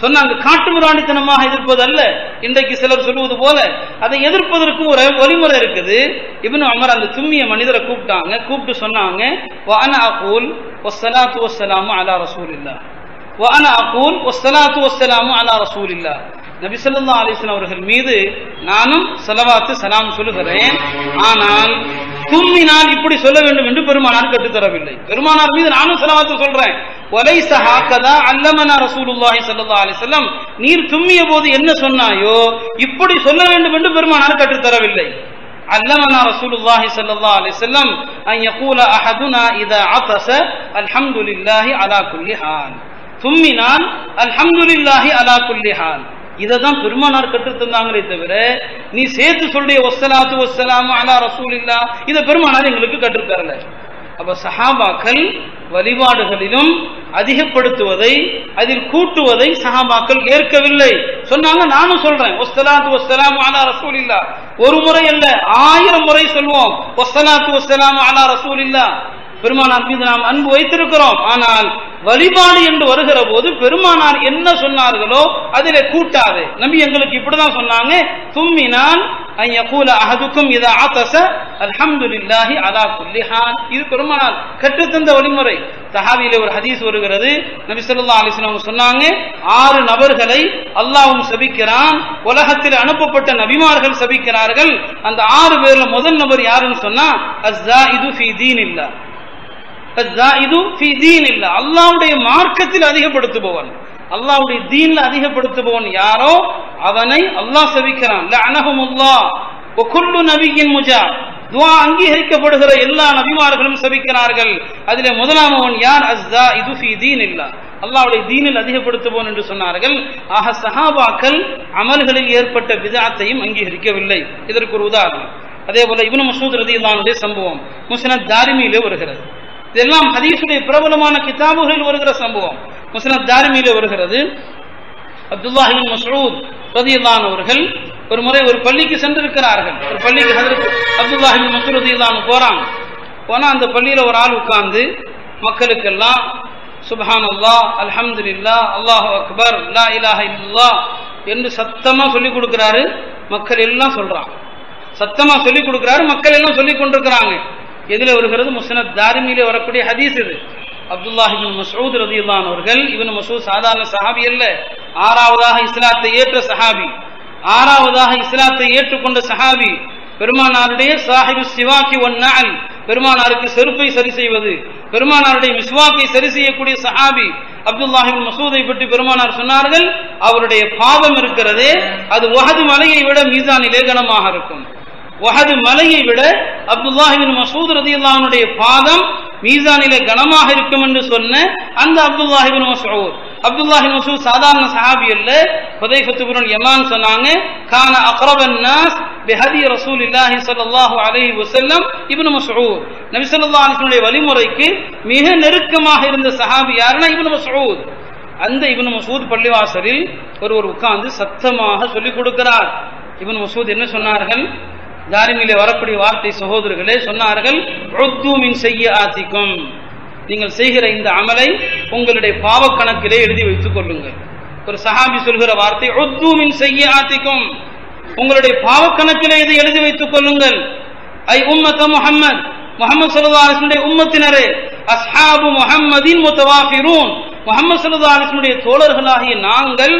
சொன்னாங்க. காட்டுமிராண்டித்தனமாக எதிர்ப்பது அல்ல, இன்றைக்கு சிலர் சொல்வது போல அதை எதிர்ப்பதற்கு ஒரு வழிமுறை இருக்குது. இப்னு உமர் அந்த தும்மிய மனிதரை கூப்பிட்டாங்க, கூப்பிட்டு சொன்னாங்க, வஅனா அகூல் வஸ்ஸலாத்து வஸ்ஸலாமு அலா ரசூலில்லாஹ், வஅனா அகூல் வஸ்ஸலாத்து வஸ்ஸலாமு அலா ரசூலில்லாஹ், நபி ஸல்லல்லாஹு அலைஹி வஸல்லம் அவர்கள் மீது நானும் ஸலவாத்து சலாம் சொல்லுகிறேன். ஆனால் தும்மினால் இப்படி சொல்ல வேண்டும் என்று பெருமானார் கற்றுத்தரவில்லை. பெருமானார் மீது நானும் ஸலவாத்து சொல்றேன். வலைஸ ஹாகதா அல்லமனா ரசூலுல்லாஹி ஸல்லல்லாஹு அலைஹி வஸல்லம், நீர் தும்மிய போது என்ன சொன்னாயோ இப்படி சொல்ல வேண்டும் என்று பெருமானார் கற்றுத்தரவில்லை. அல்லமனா ரசூலுல்லாஹி ஸல்லல்லாஹு அலைஹி வஸல்லம் அன் யகூல அஹதுனா இதா அத்தஸ அல்ஹம்துலில்லாஹி அலா குல்லி ஹால், தும்மினால் அல்ஹம்துலில்லாஹி அலா குல்லி ஹால், இததான் பெருமானார் கற்றுத் தந்தாங்களே தவிர நீ சேர்த்து சொல்லிய வஸ்ஸலாத்து வஸ்ஸலாமு அலா ரசூலில்லாஹ் இதை பெருமானார் எங்களுக்கு கற்றுத்தரல. அப்ப சஹாபாக்கள் வழிபாடுகளிலும் அதிகப்படுத்துவதை, அதில் கூட்டுவதை சஹாபாக்கள் ஏற்கவில்லை. சொன்னாங்க, நானும் சொல்றேன் வஸ்ஸலாத்து வஸ்ஸலாமு அலா ரசூலில்லாஹ், ஒரு முறை அல்ல 1000 முறை சொல்வோம் வஸ்ஸலாத்து வஸ்ஸலாமு அலா ரசூலில்லாஹ், பெருமானார் மீது நாம் அன்பு வைத்திருக்கிறோம். ஆனால் வழிபாடு என்று வருகிற போது பெருமானார் என்ன சொன்னார்களோ அதிலே கூட்டாது. நபி எங்களுக்கு இப்படிதான் சொன்னாங்க, தும்மினால் அன் யகூல அஹதுக்கும் இதா அத்தஸ அல்ஹம்துலில்லாஹி அலா குல்லி ஹால், இது பெருமானார் கற்றுத்தந்த வழிமுறை. தஹாவியிலே ஒரு ஹதீஸ் வருகிறது, நபி ஸல்லல்லாஹு அலைஹி வஸல்லம் சொன்னாங்க, 6 நபர்களை அல்லாஹ்வும் சபிக்கிறான், உலகத்தில் அனுப்பப்பட்ட நபிமார்கள் சபிக்கிறார்கள். அந்த 6 பேர்ல முதல் நபர் யாருன்னு சொன்னா அஸ்ஸாயிது ஃபீ தீனில்லாஹ், அஸ்ஸாயிது ஃபீ தீனில்லாஹ், அல்லாஹ்வுடைய மார்க்கத்தில் அதிகப்படுத்துபவன், அல்லாஹ்வுடைய தீன்ல அதிகப்படுத்துபவன் யாரோ அவனை அல்லாஹ் சபிக்கிறான். லஅனஹுமுல்லாஹ் வ குல்லு நபிய்யின் முஜாப், துஆ அங்கீகரிக்கப்படுகிற எல்லா நபிமார்களும் சபிக்கிறார்கள். அதிலே முதலாமவன் யார், அஸ்ஸாயிது ஃபீ தீனில்லாஹ், அல்லாஹ்வுடைய தீனில் அதிகப்படுத்துபவன் என்று சொன்னார்கள். ஆக சஹாபாக்கள் அமல்களில் ஏற்பட்ட பித்அத்தையும் அங்கீகரிக்கவில்லை. இதற்கு ஒரு உதாரணம். அதே போல இப்னு மஸ்ஊத் ரலியல்லாஹு அன்ஹு சம்பவம் முஸ்னத் தாரிமியிலே வருகிறது. இதெல்லாம் ஹதீஸுடைய பிரபலமான கிதாபுகளில் வருகிற சம்பவம். முஸ்னத் தாரிமியிலே வருகிறது. அப்துல்லாஹ் இப்னு மஸ்ஊத் ரலியல்லாஹு அன்ஹு அவர்கள் ஒரு முறை ஒரு பள்ளிக்கு சென்றிருக்கிறார்கள். ஒரு பள்ளிக்கு ஹஜ்ரத் அப்துல்லாஹ் இப்னு மஸ்ஊத் ரலியல்லாஹு அன்ஹு போனா அந்த பள்ளியில ஒரு ஆள் உட்கார்ந்து மக்களுக்கெல்லாம் சுப்ஹானல்லாஹ், அல்ஹம்துலில்லாஹ், அல்லாஹு அக்பர், லா இலாஹ இல்லல்லாஹ் என்று சத்தமா சொல்லிக் கொடுக்கிறாரு. மக்கள் எல்லாம் சொல்றாங்க, சத்தமா சொல்லிக் கொடுக்கிறாரு, மக்கள் எல்லாம் சொல்லிக் கொண்டிருக்கிறாங்க. எதில வருகிறது? முஸ்னத் தாரிமியிலே வரக்கூடிய ஹதீஸ் இது. அப்துல்லாஹ் இப்னு மஸ்ஊத் ரலியல்லாஹு அன்ஹு அவர்கள், இப்னு மஸ்ஊத் சாதாரண சஹாபி அல்ல, ஆறாவதாக இஸ்லாத்தை ஏற்ற சஹாபி, ஆறாவதாக இஸ்லாத்தை ஏற்றுக்கொண்ட சஹாபி, பெருமானாருடைய சாஹிபு சிவாக்கி ஒன் நஅல், பெருமானாருக்கு செருப்பை சரி செய்வது, பெருமானாருடைய மிஸ்வாக்கை சரி செய்யக்கூடிய சஹாபி அப்துல்லாஹ் இப்னு மஸ்ஊதை பற்றி பெருமானார் சொன்னார்கள், அவருடைய பாவம் இருக்கிறதே அது உஹது மலையை விட மீசானிலே கனமாக இருக்கும். உஹது மலையை விட அப்துல்லாஹ் இப்னு மஸ்ஊத் ரலியல்லாஹு அன்ஹுடைய பாதம் மீசானிலே கனமாக இருக்கும் என்று சொன்ன அந்த அப்துல்லாஹ் இப்னு மஸ்ஊத், அப்துல்லாஹ் இப்னு மஸ்ஊத் சாதாரண சஹாபி அல்ல. ஹுதைஃபத்து இப்னு யமான் சொன்னாங்க, கான அக்ரபன் நாஸ் பிஹதி ரசூலில்லாஹி ஸல்லல்லாஹு அலைஹி வஸல்லம் இப்னு மஸ்ஊத், நபி ஸல்லல்லாஹு அலைஹி வஸல்லம் வழிமுறைக்கு மிக நெருக்கமாக இருந்த சஹாபி யாருன்னா இப்னு மஸ்ஊத். அந்த இப்னு மஸ்ஊத் பள்ளிவாசலில் ஒருவர் உட்கார்ந்து சத்தமாக சொல்லிக் கொடுக்கிறார். இப்னு மஸ்ஊத் என்ன சொன்னார்கள்? தாரிமிலே வரக்கூடிய வார்த்தை சகோதரர்களே சொன்னார்கள், உத்து மின் செய்யாத்திக்கும், நீங்கள் செய்கிற இந்த அமலை உங்களுடைய பாவ கணக்கிலே எழுதி வைத்துக் கொள்ளுங்கள். ஒரு சஹாபி சொல்கிற வார்த்தை, உத்து மின் செய்யாத்திக்கும், உங்களுடைய பாவ கணக்கிலே இதை எழுதி வைத்துக் கொள்ளுங்கள். ஐ உம்மத முஹம்மத், முஹம்மது ஸல்லல்லாஹு அலைஹி வஸல்லம் உம்மத்தினரே, அஸ்ஹாபு முஹம்மதின் முத்தவாஃபிரூன், முஹம்மது ஸல்லல்லாஹு அலைஹி வஸல்லம் தோழர்களாகிய நாங்கள்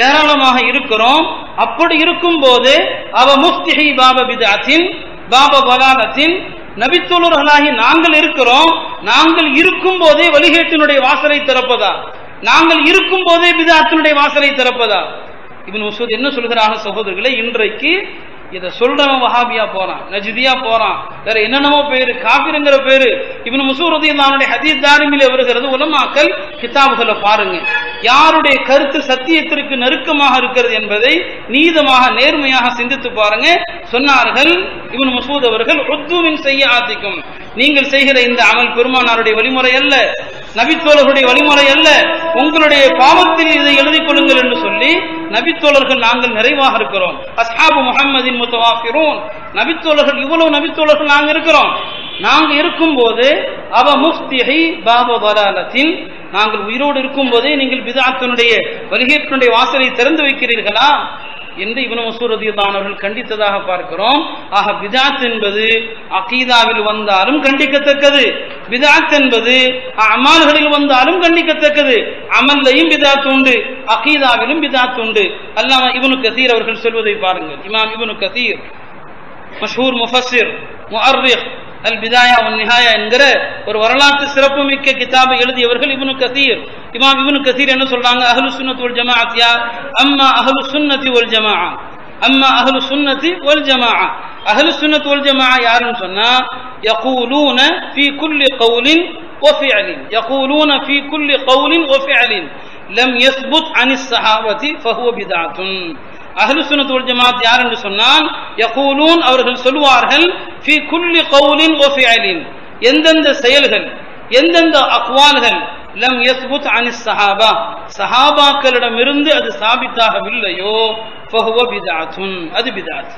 ஏராளமாக இருக்கிறோம். அப்படி இருக்கும் போது அவ முஃப்திஹி பாப பித்அத்தின் பாப வலாலத்தின், நபித்தோழர்களாகி நாங்கள் இருக்கிறோம், நாங்கள் இருக்கும் போதே வழிகேட்டினுடைய வாசலை திறப்பதா, நாங்கள் இருக்கும் போதே பித்அத்தினுடைய வாசலை திறப்பதா? இப்னு மஸ்ஊத் என்ன சொல்கிறார்கள் சகோதரர்களே, இன்றைக்கு இதை சொல்றவன் வஹாபியா போறான், நஜ்தியா போறான், வேற என்னென்னமோ பேரு, காஃபிர்ங்கிற பேரு. இப்னு மஸ்ஊத் ரலியல்லாஹு அன்ஹு ஹதீஸ் தாரிமிலே வருகிறது. உலமாக்கள் கிதாபுகளை பாருங்க, யாருடைய கருத்து சத்தியத்திற்கு நெருக்கமாக இருக்கிறது என்பதை நீதமாக நேர்மையாக சிந்தித்து பாருங்க. சொன்னார்கள் இப்னு மஸ்ஊத் அவர்கள், உத்து மின் செய்யாத்திக்கும், நீங்கள் செய்கிற இந்த அமல் பெருமானாருடைய வழிமுறை அல்ல, நபித்தோழர்களுடைய வழிமுறை அல்ல, உங்களுடைய பாவத்தில் இதை எழுதிக் கொள்ளுங்கள் என்று சொல்லி, நபித்தோழர்கள் நாங்கள் நிறைவாக இருக்கிறோம், அஸ்ஹாபு முஹம்மதின் முத்தவாஃபிரூன், நபித்தோழர்கள் இவ்வளவு நபித்தோழர்கள் நாங்கள் இருக்கிறோம், நாங்கள் இருக்கும் போது அவ முஃப்திஹி பாப வலாலத்தின், நாங்கள் உயிரோடு இருக்கும் போதே நீங்கள் பித்அத்தினுடைய வழிகேட்டினுடைய வாசலை திறந்து வைக்கிறீர்களா என்று இப்னு மஸ்ஊத் ரலியல்லாஹு அன்ஹு அவர்கள் கண்டித்ததாக பார்க்கிறோம். ஆக பித்அத் என்பது அகீதாவில் வந்தாலும் கண்டிக்கத்தக்கது, பித்அத் என்பது அமால்களில் வந்தாலும் கண்டிக்கத்தக்கது. அமல்லையும் பித்அத் உண்டு, அகீதாவிலும் பித்அத் உண்டு. அல்லாம இப்னு கஸீர் அவர்கள் சொல்வதை பாருங்கள். இமாம் இப்னு கஸீர் மஷ்ஹூர் முஃபஸ்ஸிர் முஅர்ரிக் அல் பிதாயா வன் நிஹாயா என்கிற ஒரு வரலாற்று சிறப்புமிக்க கிதாபை எழுதியவர்கள் இப்னு கஸீர். இமாம் இப்னு கஸீர் என்ன சொல்றாங்க? அஹ்லு சுன்னத் வல் ஜமாஅத் யா அம்மா அஹ்லு சுன்னத்தி வல் ஜமாஅ, அம்மா அஹ்லு சுன்னத்தி வல் ஜமாஅ, அஹ்லு சுன்னத் வல் ஜமாஅ யாருன்னு சொன்னா, யகூலூன ஃபீ குல்லி கௌலின் வ ஃபிஅலின், யகூலூன ஃபீ குல்லி கௌலின் வ ஃபிஅலின் லம் யஸ்புத் அனிஸ் ஸஹாபதி ஃபஹுவ பித்அத்துன். அஹ்லு சுன்னத் வல் ஜமாஅத் யார் என்று சொன்னால், யகூலூன் அவர்கள் சொல்வார்கள், ஃபீ குல்லி கௌலின் வ ஃபிஅலின், எந்தெந்த செயல்கள் எந்தெந்த அக்வால்கள் லம் யஸ்புத் அனிஸ் ஸஹாபா, ஸஹாபாக்களிடமிருந்து அது சாபித்தாகவில்லையோ ஃபஹுவ பித்அத்துன், அது பித்அத்.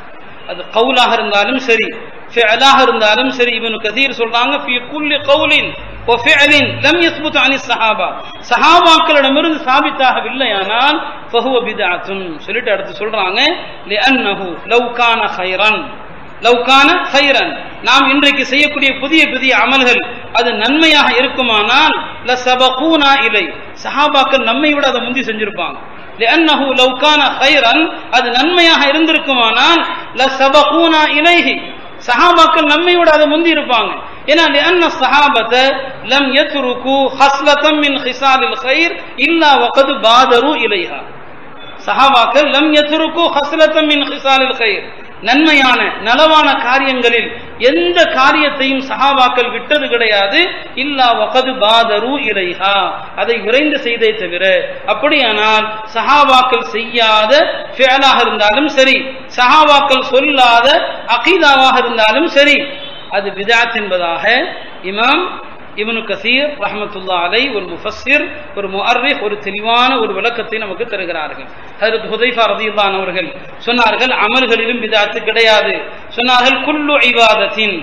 அது கௌலாக இருந்தாலும் சரி, ஃபிஅலாக இருந்தாலும் சரி. இப்னு கஸீர் சொல்றாங்க, ஃபீ குல்லி கௌலின் வ ஃபிஅலின் லம் யஸ்புத் அனிஸ் ஸஹாபா, ஸஹாபாக்களிடமிருந்து சாபித்தாகவில்லையானால் ஃபஹுவ பித்அத்துன் சொல்லிட்டு அடுத்து சொல்றாங்க, லிஅன்னஹு லவ் கான கைரன், லவ் கான கைரன், நாம் இன்றைக்கு செய்யக்கூடிய புதிய புதிய அமல்கள் அது நன்மையாக இருக்குமானால் லஸபகூனா இலை, ஸஹாபாக்கள் நம்மை விட அதை முந்தி செஞ்சிருப்பாங்க. லிஅன்னஹு லவ் கான கைரன், அது நன்மையாக இருந்திருக்குமானால் லஸபகூனா இலைஹி, ஸஹாபாக்கள் நம்மை விட அதை முந்தி இருப்பாங்க. ஏன்னா லிஅன்ன ஸஹாபத லம் யத்ருக்கு ஹஸ்லத்தம் மின் ஹிசாலில் கைர் இல்லா வகத் பாதரு இலைஹா, ஸஹாபாக்கள் லம் யத்ருக்கு ஹஸ்லத்தம் மின் ஹிசாலில் கைர், நன்மையான நலவான காரியங்களில் எந்த காரியத்தையும் சஹாபாக்கள் விட்டது கிடையாது. இல்லா வகது பாதரு இலைஹா, அதை விரைந்து செய்தே தவிர. அப்படியானால் சஹாபாக்கள் செய்யாத ஃபிஅலாக இருந்தாலும் சரி, சஹாபாக்கள் சொல்லாத அகீதாவாக இருந்தாலும் சரி, அது பித்அத் என்பதாக இமாம் இப்னு கஸீர் ரஹ்மத்துல்லாஹி அலைஹி ஒரு முஃபஸ்ஸிர், ஒரு முஅர்ரிக், ஒரு தெளிவான ஒரு விளக்கத்தை நமக்கு தருகிறார்கள். ஹஜ்ரத் ஹுதைஃபா ரலியல்லாஹு அன்ஹு அவர்கள் சொன்னார்கள், அமல்களிலும் பித்அத் கிடையாது. சொன்னார்கள், குல்லு இபாதத்தின்.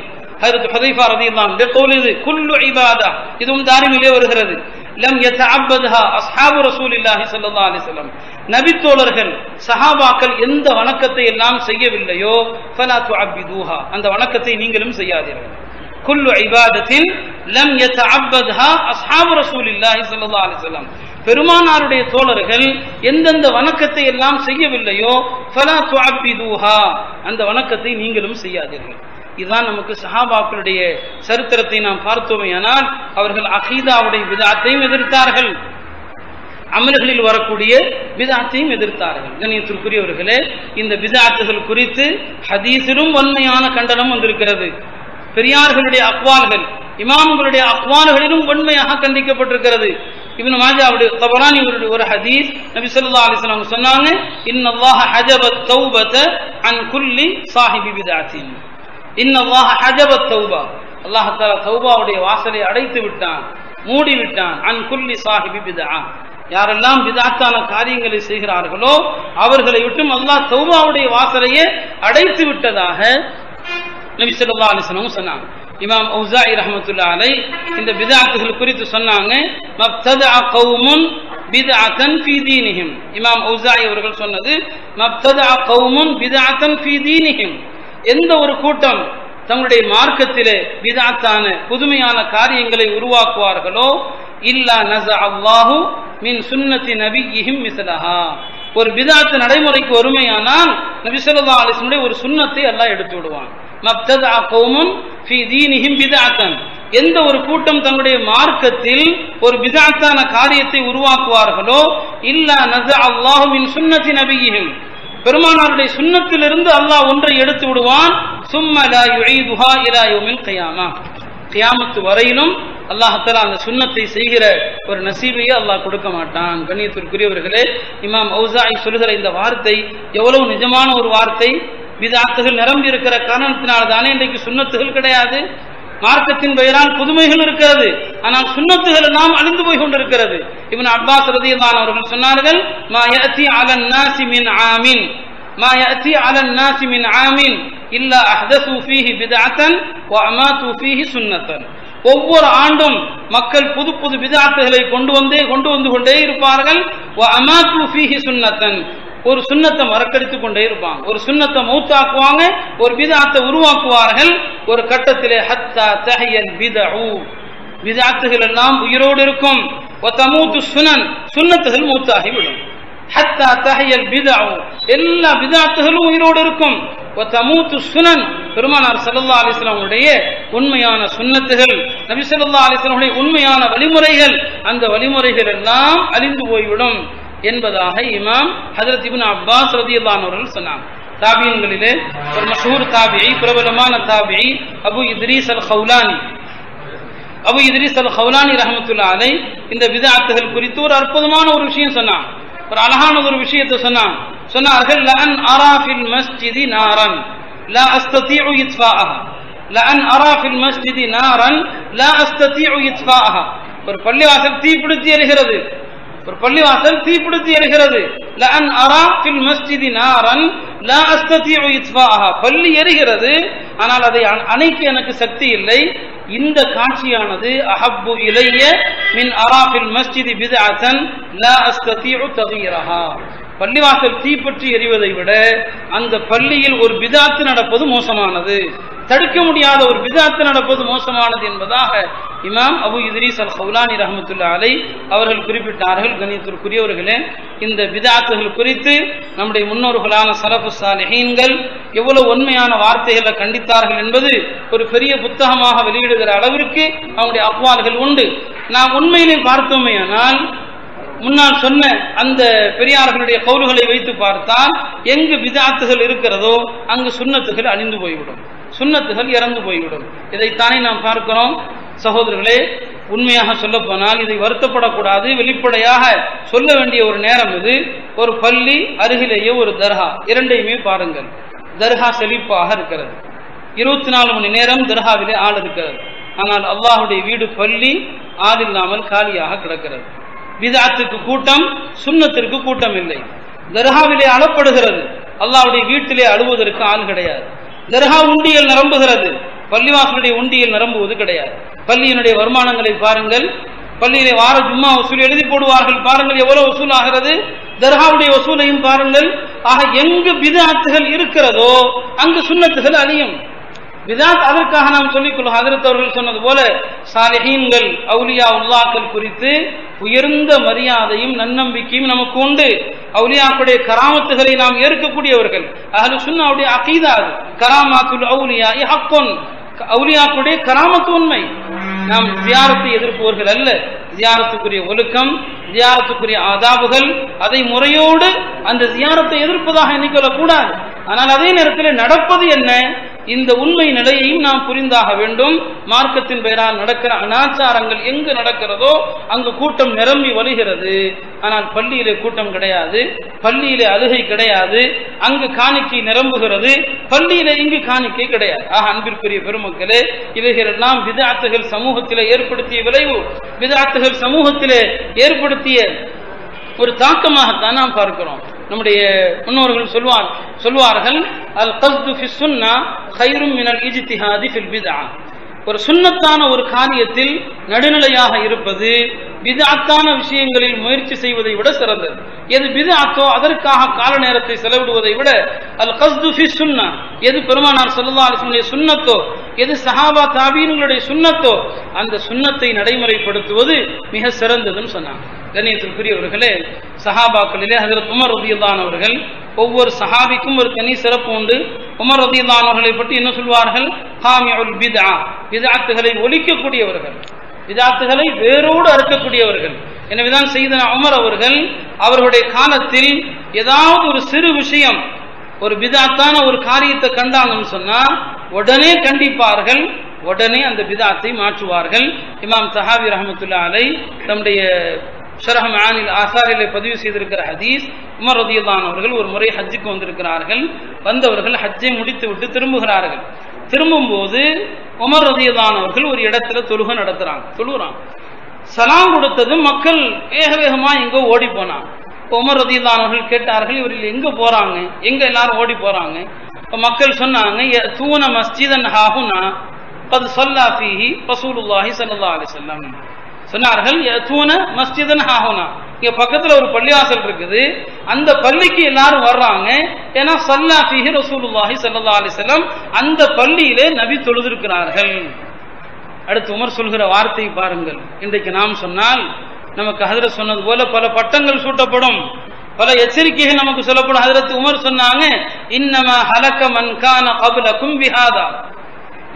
ஹஜ்ரத் ஹுதைஃபா ரலியல்லாஹு அன்ஹு கவுல் இது, குல்லு இபாதா, இதுவும் தாரிமிலே வருகிறது. லம் யதஅப்பதஹா அஸ்ஹாபு ரசூலில்லாஹி ஸல்லல்லாஹு அலைஹி வஸல்லம், நபி தோழர்கள் சஹாபாக்கள் எந்த வணக்கத்தை எல்லாம் செய்யவில்லையோ ஃபலா துஅப்பிதுஹா, அந்த வணக்கத்தை நீங்களும் செய்யாதீர்கள். குல்லு இபாதத்தின் லம் யதஅப்பதஹா அஸ்ஹாபு ரசூலில்லாஹி ஸல்லல்லாஹு அலைஹி வஸல்லம், பெருமானாருடைய தோழர்கள் எந்தெந்த வணக்கத்தை எல்லாம் செய்யவில்லையோ ஃபலா துஅப்பிதுஹா, அந்த வணக்கத்தை நீங்களும் செய்யாதீர்கள். இதுதான் நமக்கு சஹாபாக்களுடைய சரித்திரத்தை நாம் பார்த்தோமேயானால் அவர்கள் அகீதாவுடைய பித்அத்தையும் எதிர்த்தார்கள், அமல்களில் வரக்கூடிய பித்அத்தையும் எதிர்த்தார்கள். கண்ணியத்திற்குரியவர்களே, இந்த பித்அத்துகள் குறித்து ஹதீஸிலும் வன்மையான கண்டனம் வந்திருக்கிறது. பெரியார்களுடைய அக்வால்கள், இமாம்களுடைய அக்வால்களிலும் வன்மையாக கண்டிக்கப்பட்டிருக்கிறது. இப்னு மாஜாவுடைய தபரானியுடைய ஒரு ஹதீஸ், நபி ஸல்லல்லாஹு அலைஹி வஸல்லம் சொன்னாங்க, இன்னல்லாஹ ஹஜபத் தௌபத அன் குல்லி சாஹிபி பித்அத்தின். இன்னல்லாஹ ஹஜபத் தௌபா, அல்லாஹ் தஆலா தௌபாவுடைய வாசலை அடைத்து விட்டான், மூடி விட்டான். அன் குல்லி சாஹிபி பித்ஆ, யாரெல்லாம் பித்அத்தான காரியங்களை செய்கிறார்களோ அவர்களை விட்டும் அல்லாஹ் தௌபாவுடைய வாசலையே அடைத்து விட்டதாக நபி ஸல்லல்லாஹு அலைஹி வஸல்லம் சொன்னாங்க. இமாம் ஔஸாஇ ரஹ்மத்துல்லாஹி அலைஹி இந்த பித்அத்துகள் குறித்து சொன்னாங்க, மப்ததஅ கௌமுன் பித்அத்தன் ஃபீ தீனிஹிம். இமாம் ஔஸாஇ அவர்கள் சொன்னது, மப்ததஅ கௌமுன் பித்அத்தன் ஃபீ தீனிஹிம், எந்த ஒரு கூட்டம் தங்களுடைய மார்க்கத்திலே பித்அத்தான புதுமையான காரியங்களை உருவாக்குவார்களோ இல்லா நஸஅல்லாஹு மின் சுன்னத்தி நபியிஹிம் மிஸ்லஹா, ஒரு பித்அத் நடைமுறைக்கு வருமையானால் நபி ஸல்லல்லாஹு அலைஹி வஸல்லம் ஒரு சுன்னத்தை அல்லாஹ் எடுத்து விடுவான். மப்ததஅ கௌமுன் ஃபீ தீனிஹிம் பித்அத்தன், எந்த ஒரு கூட்டம் தங்களுடைய மார்க்கத்தில் ஒரு பித்அத்தான காரியத்தை உருவாக்குவார்களோ இல்லா நஸஅல்லாஹு மின் சுன்னத்தி நபியிஹிம், பெருமானாருடைய சுன்னத்திலிருந்து அல்லாஹ் ஒன்றை எடுத்து விடுவான். சும்ம லா யுஈதுஹா இலா யௌமில் கியாமா, கியாமத்து வரையிலும் அல்லாஹ் தஆலா அந்த சுன்னத்தை செய்கிற ஒரு நசீபையே அல்லாஹ் கொடுக்க மாட்டான். கண்ணியத்திற்குரியவர்களே, இமாம் ஔஸாஇ சொல்கிற இந்த வார்த்தை எவ்வளவு நிஜமான ஒரு வார்த்தை. பித்அத்துகள் நிரம்பி இருக்கிற காரணத்தினால் தானே இன்றைக்கு சுன்னத்துகள் கிடையாது. மார்க்கத்தின் பெயரால் புதுமைகள் இருக்கிறது, ஆனால் சுன்னத்துகள் எல்லாம் அழிந்து போய் கொண்டிருக்கிறது. இப்னு அப்பாஸ் ரலியல்லாஹு அன்ஹு அவர்கள் சொன்னார்கள், மா யஅதி அலன் நாஸி மின் ஆமின், மா யஅதி அலன் நாஸி மின் ஆமின் இல்லா அஹ்தஸு ஃபீஹி பித்அத்தன் வ அமாது ஃபீஹி சுன்னத்தன். ஒவ்வொரு ஆண்டும் மக்கள் புது புது பித்அத்துகளை கொண்டு வந்து கொண்டே இருப்பார்கள். வ அமாது ஃபீஹி சுன்னத்தன், ஒரு சுன்னத்தை மறக்கடித்து கொண்டே இருப்பாங்க, ஒரு சுன்னத்தை மௌத்தாக்குவாங்க, ஒரு பித்அத்தை உருவாக்குவார்கள். ஒரு கட்டத்திலே ஹத்தா தஹியல் பித்உ, பித்அத்துகள் எல்லாம் உயிரோடு இருக்கும். வ தமூது சுனன், சுன்னத்துகள் மௌத்தாகிவிடும். ஹத்தா தஹியல் பித்உ, எல்லா பித்அத்துகளும் உயிரோடு இருக்கும். வ தமூது சுனன், பெருமானார் ஸல்லல்லாஹு அலைஹி வஸல்லம் உடைய உண்மையான சுன்னத்துகள், நபி ஸல்லல்லாஹு அலைஹி வஸல்லம் உடைய உண்மையான வழிமுறைகள், அந்த வழிமுறைகள் எல்லாம் அழிந்து போய்விடும் என்பதாக இமாம் ஹஜ்ரத் இப்னு அப்பாஸ் ரலியல்லாஹு அன்ஹு அவர்கள் சொன்னாங்க. தாபியன்களிலே ஒரு மஷஹூர் தாபிஈ, பிரபலமான தாபிஈ அபு இத்ரீஸ் அல் ஹவுலானி, அபு இத்ரீஸ் அல் ஹவுலானி ரஹ்மத்துல்லாஹி அலைஹி இந்த பித்அத்துகள் குறித்து ஒரு அற்புதமான ஒரு விஷயம் சொன்னாங்க, ஒரு அழகான ஒரு விஷயத்தை சொன்னார்கள். லஅன் அரா ஃபில் மஸ்ஜிதி நாரன் லா அஸ்ததீஉ இத்ஃபாஅஹா, லஅன் அரா ஃபில் மஸ்ஜிதி நாரன் லா அஸ்ததீஉ இத்ஃபாஅஹா, ஒரு பள்ளிவாசல் தீப்பிடித்து எரிகிறது, ஒரு பள்ளிவாசல் தீப்பிடித்து எரிகிறது. லஅன் அரா ஃபில் மஸ்ஜிதி நாரன் லா அஸ்ததீஉ இத்ஃபாஅஹா, பள்ளி எரிகிறது, ஆனால் அதை அணைக்க எனக்கு சக்தி இல்லை. இந்த காட்சியானது அஹப்பு இலைய மின் அரா ஃபில் மஸ்ஜிதி பித்அத்தன் லா அஸ்ததீஉ தகீரஹா, பள்ளிவாசல் தீப்பற்றி எரிவதை விட அந்த பள்ளியில் ஒரு பித்அத் நடப்பது மோசமானது, தடுக்க முடியாத ஒரு பித்அத் நடப்பது மோசமானது என்பதாக இமாம் அபு இத்ரீஸ் அல் ஹவுலானி ரஹ்மத்துல்லாஹி அலைஹி அவர்கள் குறிப்பிட்டார்கள். கண்ணியத்திற்குரியவர்களே, இந்த பித்அத்துகள் குறித்து நம்முடைய முன்னோர்களான ஸலஃபுஸ் ஸாலிஹீன்கள் எவ்வளவு உண்மையான வார்த்தைகளை கண்டித்தார்கள் என்பது ஒரு பெரிய புத்தகமாக வெளியிடுகிற அளவிற்கு அவருடைய அக்வால்கள் உண்டு. நாம் உண்மையிலே பார்த்தோமேயானால் முன்னால் சொன்ன அந்த பெரியார்களுடைய கவுல்களை வைத்து பார்த்தால் எங்கு பித்அத்துகள் இருக்கிறதோ அங்கு சுன்னத்துகள் அழிந்து போய்விடும், சுன்னத்துகள் இறந்து போய்விடும். இதைத்தானே நாம் பார்க்கிறோம். சகோதரர்களே, உண்மையாக சொல்ல போனால் இதை வருத்தப்படக்கூடாது, வெளிப்படையாக சொல்ல வேண்டிய ஒரு நேரம் இது. ஒரு பள்ளி அருகிலேயே ஒரு தர்கா, இரண்டையுமே பாருங்கள். தர்கா செழிப்பாக இருக்கிறது, 24 மணி நேரம் தர்காவிலே ஆள் இருக்கிறது. ஆனால் அல்லாஹுடைய வீடு பள்ளி ஆள் இல்லாமல் காலியாக கிடக்கிறது. பிதஅத்துக்கு கூட்டம், சுன்னத்திற்கு கூட்டம் இல்லை. தர்காவிலே அழப்படுகிறது, அல்லாஹ்வுடைய வீட்டிலே அழுவதற்கு ஆள் கிடையாது. தர்கா உண்டியல் நிரம்புகிறது, பள்ளிவாசலுடைய உண்டியல் நிரம்புவது கிடையாது. பள்ளியினுடைய வருமானங்களை பாருங்கள், பள்ளியிலே வார ஜும்மா வசூல் எழுதி போடுவார்கள், பாருங்கள் எவ்வளவு வசூல் ஆகிறது. தர்காவுடைய வசூலையும் பாருங்கள். ஆக எங்கு பிதஅத்துகள் இருக்கிறதோ அங்கு சுன்னத்துகள் அழியும். பிதஅத் அதற்காக நாம் சொல்லிக்கொள்ளும். ஹஜ்ரத் அவர்கள் சொன்னது போல சாலிஹீன்கள், அவுலியா உல்லாக்கள் குறித்து உயர்ந்த மரியாதையும் நன்னம்பிக்கையும் நமக்கு உண்டு. அவுலியாக்களுடைய கராமத்துகளை நாம் ஏற்கக்கூடியவர்கள். அஹ்லு சுன்னாவுடைய அகீதா அது. கராமாத்துல் அவுலியா ஹக்குன், அவுலியாக்களுடைய கராமத்து உண்மை. நாம் ஜியாரத்தை எதிர்ப்பவர்கள் அல்ல. ஜியாரத்துக்குரிய ஒழுக்கம், ஜியாரத்துக்குரிய ஆதாபுகள், அதை முறையோடு அந்த ஜியாரத்தை எதிர்ப்பதாக எண்ணிக்கொள்ளக்கூடாது. ஆனால் அதே நேரத்தில் நடப்பது என்ன, இந்த உண்மை நிலையையும் நாம் புரிந்தாக வேண்டும். மார்க்கத்தின் பெயரால் நடக்கிற அனாச்சாரங்கள் எங்கு நடக்கிறதோ அங்கு கூட்டம் நிரம்பி வழிகிறது. ஆனால் பள்ளியிலே கூட்டம் கிடையாது, பள்ளியிலே அழுகை கிடையாது, அங்கு காணிக்கை நிரம்புகிறது, பள்ளியிலே இங்கு காணிக்கை கிடையாது. ஆக அன்பிற்குரிய பெருமக்களே, இவைகள் எல்லாம் பிதஅத்துகள் சமூகத்திலே ஏற்படுத்திய விளைவு, பிதஅத்துகள் சமூகத்திலே ஏற்படுத்திய ஒரு தாக்கமாகத்தான் நாம் பார்க்கிறோம். நம்முடைய முன்னோர்கள் சொல்வார்கள், அல் கஸ்து ஃபி சுன்னா கைரும் மினல் இஜ்திஹாதி ஃபில் பித்ஆ. ஒரு சுன்னத்தான ஒரு காரியத்தில் நடுநிலையாக இருப்பது பிதஅத்தான விஷயங்களில் முயற்சி செய்வதை விட சிறந்தது. எது பிதஅத்தோ அதற்காக கால நேரத்தை செலவிடுவதை விட அல் கஸ்து ஃபி சுன்னா, எது பெருமானார் ஸல்லல்லாஹு அலைஹி வஸல்லம் சுன்னத்தோ, எது சஹாபா தாபீன்களுடைய சுன்னத்தோ அந்த சுன்னத்தை நடைமுறைப்படுத்துவது மிக சிறந்ததுன்னு சொன்னாங்க. கண்ணியத்திற்குரியவர்களே, சஹாபாக்களிலே ஹஜ்ரத் உமர் ரலியல்லாஹு அன்ஹு அவர்கள், ஒவ்வொரு சஹாபிக்கும் ஒரு தனி சிறப்பு உண்டு. உமர் ரலியல்லாஹு அன்ஹு அவர்களை பற்றி என்ன சொல்வார்கள்? ஹாமிஉல் பித்ஆ, பிதஅத்துகளை ஒழிக்கக்கூடியவர்கள், பிதஅத்துகளை வேரோடு அறுக்கக்கூடியவர்கள். எனவேதான் சையதுனா உமர் அவர்கள் அவர்களுடைய காலத்தில் ஏதாவது ஒரு சிறு விஷயம், ஒரு பிதஅத்தான ஒரு காரியத்தை கண்டாங்கன்னு சொன்னா உடனே கண்டிப்பார்கள், உடனே அந்த பிதஅத்தை மாற்றுவார்கள். இமாம் தஹாவி ரஹ்மத்துல்லாஹி அலைஹி தம்முடைய ஷரஹ் மஆனில் ஆசாரிலே பதிவு செய்திருக்கிற ஹதீஸ், உமர் ரலியல்லாஹு அன்ஹு அவர்கள் ஒரு முறை ஹஜ்ஜுக்கு வந்திருக்கிறார்கள். வந்தவர்கள் ஹஜ்ஜை முடித்து விட்டு திரும்புகிறார்கள். திரும்பும்போது உமர் ரலியல்லாஹு அன்ஹு அவர்கள் ஒரு இடத்துல தொழுகை தொழுகிறாங்க. சலாம் கொடுத்ததும் மக்கள் வேக வேகமா எங்கோ ஓடி போனாங்க. உமர் ரலியல்லாஹு அன்ஹு அவர்கள் கேட்டார்கள், இவர்கள் எங்க போறாங்க, எங்க எல்லாரும் ஓடி போறாங்க? மக்கள் சொன்னாங்க, யதூன மஸ்ஜிதன் ஹாஹுனா கத் ஸல்லா ஃபீஹி ரசூலுல்லாஹி ஸல்லல்லாஹு அலைஹி வஸல்லம். சொன்னார்கள், யதூன மஸ்ஜிதன் ஹாஹுனா, இங்க பக்கத்துல ஒரு பள்ளிவாசல் இருக்குது, அந்த பள்ளிக்கு எல்லாரும் வர்றாங்க. ஏன்னா ஸல்லா ஃபீஹி ரசூலுல்லாஹி ஸல்லல்லாஹு அலைஹி வஸல்லம், அந்த பள்ளியிலே நபி தொழுதிருக்கிறார்கள். அடுத்து உமர் சொல்கிற வார்த்தை பாருங்கள். இன்றைக்கு நாம் சொன்னால் நமக்கு ஹஜ்ரத் சொன்னது போல பல பட்டங்கள் சூட்டப்படும், பல எச்சரிக்கைகள் நமக்கு சொல்லப்படும். ஹஜ்ரத் உமர் சொன்னாங்க, இன்னமா ஹலக மன் கான கப்லகும் பிஹாதா,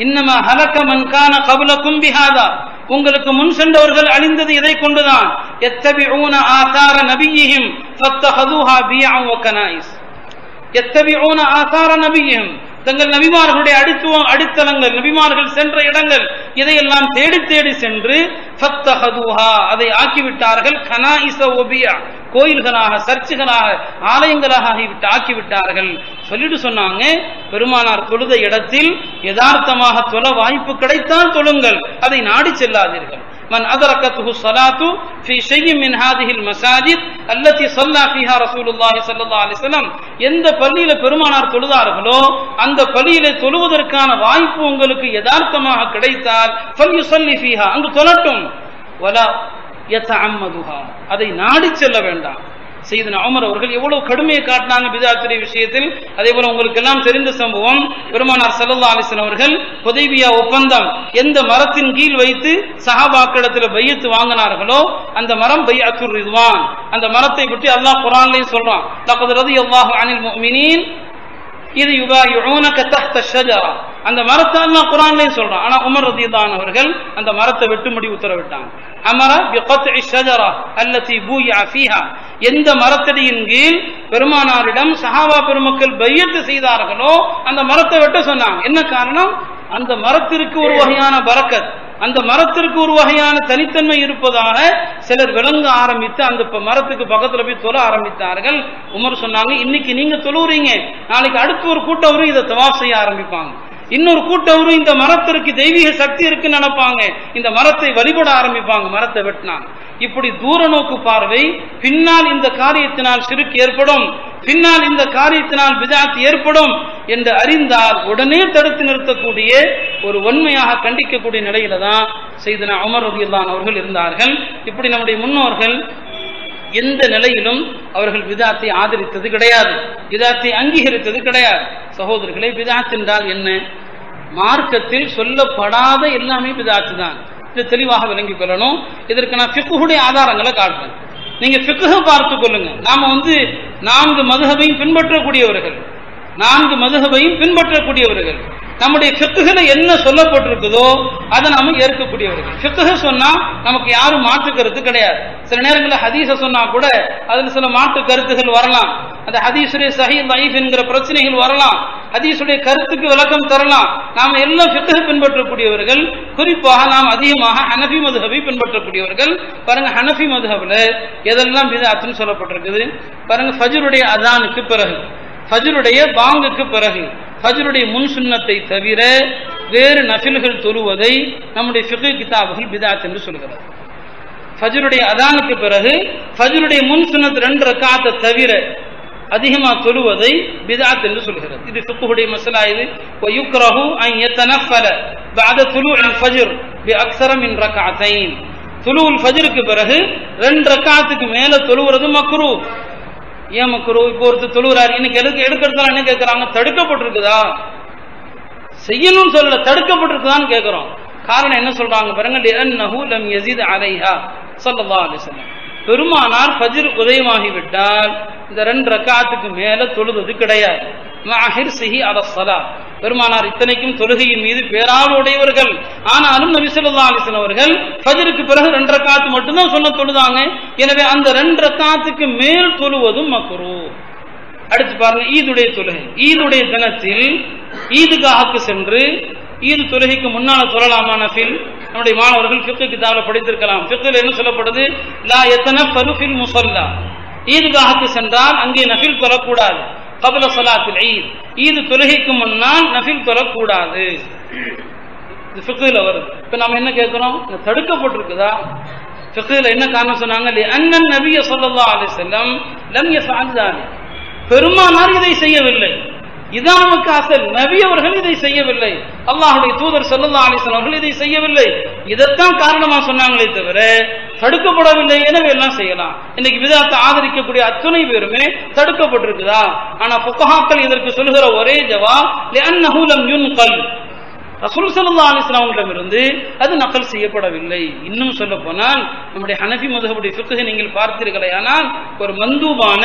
இன்னமா ஹலக மன் கான கப்லகும் பிஹாதா, உங்களுக்கு முன் சென்றவர்கள் அழிந்தது இதை கொண்டுதான். யத்தபிஊன ஆதார நபியிஹிம் ஃபத்தஹதுஹா பியஅன் வ கனாயிஸ். யத்தபிஊன ஆதார நபியிஹிம், தங்கள் நபிமார்களுடைய அடித்தளங்கள், நபிமார்கள் சென்ற இடங்கள், இதையெல்லாம் தேடி தேடி சென்று ஃபத்தஹதுஹா, அதை ஆக்கிவிட்டார்கள். கனாயிஸ வ பியா, கோயில்களாக, சர்ச்சுகளாக, ஆலயங்களாக ஆக்கிவிட்டார்கள். சொல்லிட்டு சொன்னாங்க, பெருமானார் தொழுத இடத்தில் யதார்த்தமாக தொழ வாய்ப்பு கிடைத்தால் தொழுங்கள், அதை நாடி செல்லாதீர்கள். மன் அதரகத்துஹு ஸலாத்து ஃபீ ஷைஇன் மின் ஹாதிஹில் மஸாஜித் அல்லதி ஸல்லா ஃபீஹா ரசூலுல்லாஹி ஸல்லல்லாஹு அலைஹி வஸல்லம், எந்த பள்ளியில பெருமானார் தொழுதார்களோ அந்த பள்ளியிலே தொழுவதற்கான வாய்ப்பு உங்களுக்கு யதார்த்தமாக கிடைத்தால் ஃபல்யுஸல்லி ஃபீஹா, அங்கு தொழட்டும். வலா யதஅம்மதுஹா, அதை நாடி செல்ல வேண்டாம். சையதுனா உமர் அவர்கள் எவ்வளவு கடுமையை காட்டினாங்க பிதஅத்துடைய விஷயத்தில். அதே போல உங்களுக்கு எல்லாம் தெரிந்த சம்பவம், பெருமானார் ஸல்லல்லாஹு அலைஹி வஸல்லம் அவர்கள் ஹுதைபியா ஒப்பந்தம் எந்த மரத்தின் கீழ் வைத்து சஹாபாக்களிடத்தில் பையத் வாங்கினார்களோ அந்த மரம் பைஅத்துர் ரிதுவான். அந்த மரத்தை பற்றி அல்லாஹ் குர்ஆன்லயே சொல்றான், லகத் ரதியல்லாஹு அனில் முஃமினீன் இது யுபாயிஊனக தஹ்த ஷஜரா. அந்த மரத்தை அல்லாஹ் குர்ஆன்லயே சொல்றான். ஆனா உமர் ரலியல்லாஹு அன்ஹு அவர்கள் அந்த மரத்தை வெட்டும்படி உத்தரவிட்டாங்க. அமர பிகத்இ ஷஜரா அல்லதி பூயிஅ ஃபீஹா, எந்த மரத்தடியின் கீழ் பெருமானாரிடம் சஹாபா பெருமக்கள் பையத் செய்தார்களோ அந்த மரத்தை வெட்ட சொன்னாங்க. என்ன காரணம்? அந்த மரத்திற்கு ஒரு வகையான பரக்கத், அந்த மரத்திற்கு ஒரு வகையான தனித்தன்மை இருப்பதாக சிலர் விளங்க ஆரம்பித்து அந்த மரத்துக்கு பக்கத்துல போய் தொழ ஆரம்பித்தார்கள். உமர் சொன்னாங்க, இன்னைக்கு நீங்க தொழுறீங்க, நாளைக்கு அடுத்து ஒரு கூட்டம் வரும், இதை தவாஃப் செய்ய ஆரம்பிப்பாங்க. இன்னொரு கூட்டவரும் இந்த மரத்திற்கு தெய்வீக சக்தி இருக்குன்னு நினைப்பாங்க, இந்த மரத்தை வழிபட ஆரம்பிப்பாங்க, மரத்தை வெட்டினாங்க. இப்படி தூர நோக்கு பார்வை, பின்னால் இந்த காரியத்தினால் ஷிர்க் ஏற்படும், பின்னால் இந்த காரியத்தினால் பித்அத் ஏற்படும் என்று அறிந்தால் உடனே தடுத்து நிறுத்தக்கூடிய ஒரு உண்மையாக கண்டிக்கக்கூடிய நிலையில தான் சையதுனா உமர் ரலியல்லாஹு அன்ஹு அவர்கள் இருந்தார்கள். இப்படி நம்முடைய முன்னோர்கள் எந்த நிலையிலும் அவர்கள் பித்அத்தை ஆதரித்தது கிடையாது, பித்அத்தை அங்கீகரித்தது கிடையாது. சகோதரர்களே, பித்அத் என்றால் என்ன? மார்க்கத்தில் சொல்லப்படாத எல்லாமே பித்அத் தான். இது தெளிவாக விளங்கிக் கொள்ளணும். இதற்கு நான் ஃபிக்ஹுடைய ஆதாரங்களை காட்டுறேன், நீங்க ஃபிக்ஹ பார்த்துக் கொள்ளுங்க. நாம 4 மதுஹபையும் பின்பற்றக்கூடியவர்கள், 4 மதுஹபையும் பின்பற்றக்கூடியவர்கள். நம்முடைய ஃபிக்ஹ்ல என்ன சொல்லப்பட்டிருக்குதோ அதை நாம ஏற்கக்கூடியவர்கள். ஃபிக்ஹ் சொன்னா நமக்கு யாரும் மாற்று கருத்து கிடையாது. சில நேரங்களில் ஹதீஸ சொன்னா கூட அதுல சில மாற்று கருத்துகள் வரலாம், அந்த ஹதீஸுடைய சஹீஹ் தைஃப் என்கிற பிரச்சனைகள் வரலாம், ஹதீஸுடைய கருத்துக்கு விளக்கம் தரலாம். நாம எல்லாம் ஃபிக்ஹ் பின்பற்றக்கூடியவர்கள். குறிப்பாக நாம் அதிகமாக ஹனஃபி மதுஹபை பின்பற்றக்கூடியவர்கள். பாருங்க, ஹனஃபி மதுஹப்ல எதெல்லாம் பித்அத்னு சொல்லப்பட்டிருக்குது பாருங்க. ஃபஜ்ருடைய அதானுக்கு பிறகு, ஃபஜ்ருடைய பாங்குக்கு பிறகு, ஃபஜ்ருடைய முன் சுன்னத்தை தவிர வேறு நஃபில்கள் தொழுவதை நம்முடைய ஃபிக்ஹ் கிதாபுகள் பித்அத் என்று சொல்கிறது. ஃபஜ்ருடைய அதானுக்கு பிறகு ஃபஜ்ருடைய முன் சுன்னத் 2 ரக்காத்தை தவிர அதிகமா தொழுவதை பித்அத் என்று சொல்கிறது. இது ஃபிக்ஹுடைய மஸலா. இது வயுக்ரஹு அன் யதனஃபல பஅத துலூஇல் ஃபஜ்ர் பிஅக்ஸர மின் ரக்அத்தைன். துலூஉல் ஃபஜ்ருக்கு பிறகு 2 ரக்காத்துக்கு மேல தொழுவது மக்ரூஹ். ஏன் மக்ரூஹ்? இப்போ ஒருத்தர் தொழுகிறார், இன்னைக்கு எடுக்கிறதுலாம் என்ன கேட்கிறாங்க? தடுக்கப்பட்டிருக்குதா? செய்யணும்னு சொல்லல, தடுக்கப்பட்டிருக்குதான்னு கேட்கிறோம். காரணம் என்ன சொல்றாங்க பாருங்க, லிஅன்னஹு லம் யஸித் அலைஹா ஸல்லல்லாஹு அலைஹி வஸல்லம். பெருமானார் ஃபஜ்ர் உதயமாகிவிட்டால் இந்த 2 ரக்காத்துக்கு மேல தொழுவது கிடையாது. மஅஹிர்ஸிஹி அலஸ்ஸலாத். பெருமானார் இத்தனைக்கும் தொழுகையின் மீது பேராளுடையவர்கள், ஆனாலும் நபி ஸல்லல்லாஹு அலைஹி வஸல்லம் அவர்கள் ஃபஜ்ருக்கு பிறகு 2 ரக்காத் மட்டும்தான் சொன்ன தொழுதாங்க. எனவே அந்த 2 ரக்காத்துக்கு மேல் தொழுவதும் மக்ரூஹ். அடுத்து பாருங்க, ஈதுடைய தொழுகை. ஈதுடைய தினத்தில் ஈதுகாஹுக்கு சென்று ஈது தொழுகைக்கு முன்னால தொழலாமா நஃபில்? நம்முடைய மாணவர்கள் ஃபிக்ஹ் கிதாபுல படித்திருக்கலாம். ஃபிக்ஹ்ல என்ன சொல்லப்படுது? லா யதனஃபலு ஃபில் முஸல்லா. ஈதுகாஹுக்கு சென்றால் அங்கே நஃபில் தொழக்கூடாது. கப்ல ஸலாத்துல் ஈத், ஈது தொழுகைக்கு முன்னால் நஃபில் தொழக்கூடாது. இது ஃபிக்ஹ்ல வருது. இப்ப நாம என்ன கேட்கிறோம்? தடுக்கப்பட்டிருக்குதா? ஃபிக்ஹ்ல என்ன காரணம் சொன்னாங்க? லிஅன்னன் நபிய ஸல்லல்லாஹு அலைஹி வஸல்லம் லம் யஃஅல் ذلك. பெருமானார் இதை செய்யவில்லை. இதான் நமக்கு அசல். நபி அவர்கள் இதை செய்யவில்லை, அல்லாஹ்வுடைய தூதர் ஸல்லல்லாஹு அலைஹி வஸல்லம் அவர்கள் இதை செய்யவில்லை. இதைத்தான் காரணமா சொன்னாங்களே தவிர தடுக்கப்படவில்லை. எனவே எல்லாம் செய்யலாம். இன்னைக்கு பித்அத்தை ஆதரிக்கக்கூடிய அத்துணை பேருமே தடுக்கப்பட்டிருக்குதா? ஆனா ஃபுகஹாக்கள் இதற்கு சொல்கிற ஒரே ஜவாப், லிஅன்னஹு லம் யுன்கல். ரசூல் ஸல்லல்லாஹு அலைஹி வஸல்லம் அவர்களிடமிருந்து அது நகல் செய்யப்படவில்லை. இன்னும் சொல்ல போனால் நம்முடைய ஹனஃபி மதுஹபுடைய ஃபிக்ஹை நீங்கள் பார்த்தீர்களேயானால் ஒரு மந்தூபான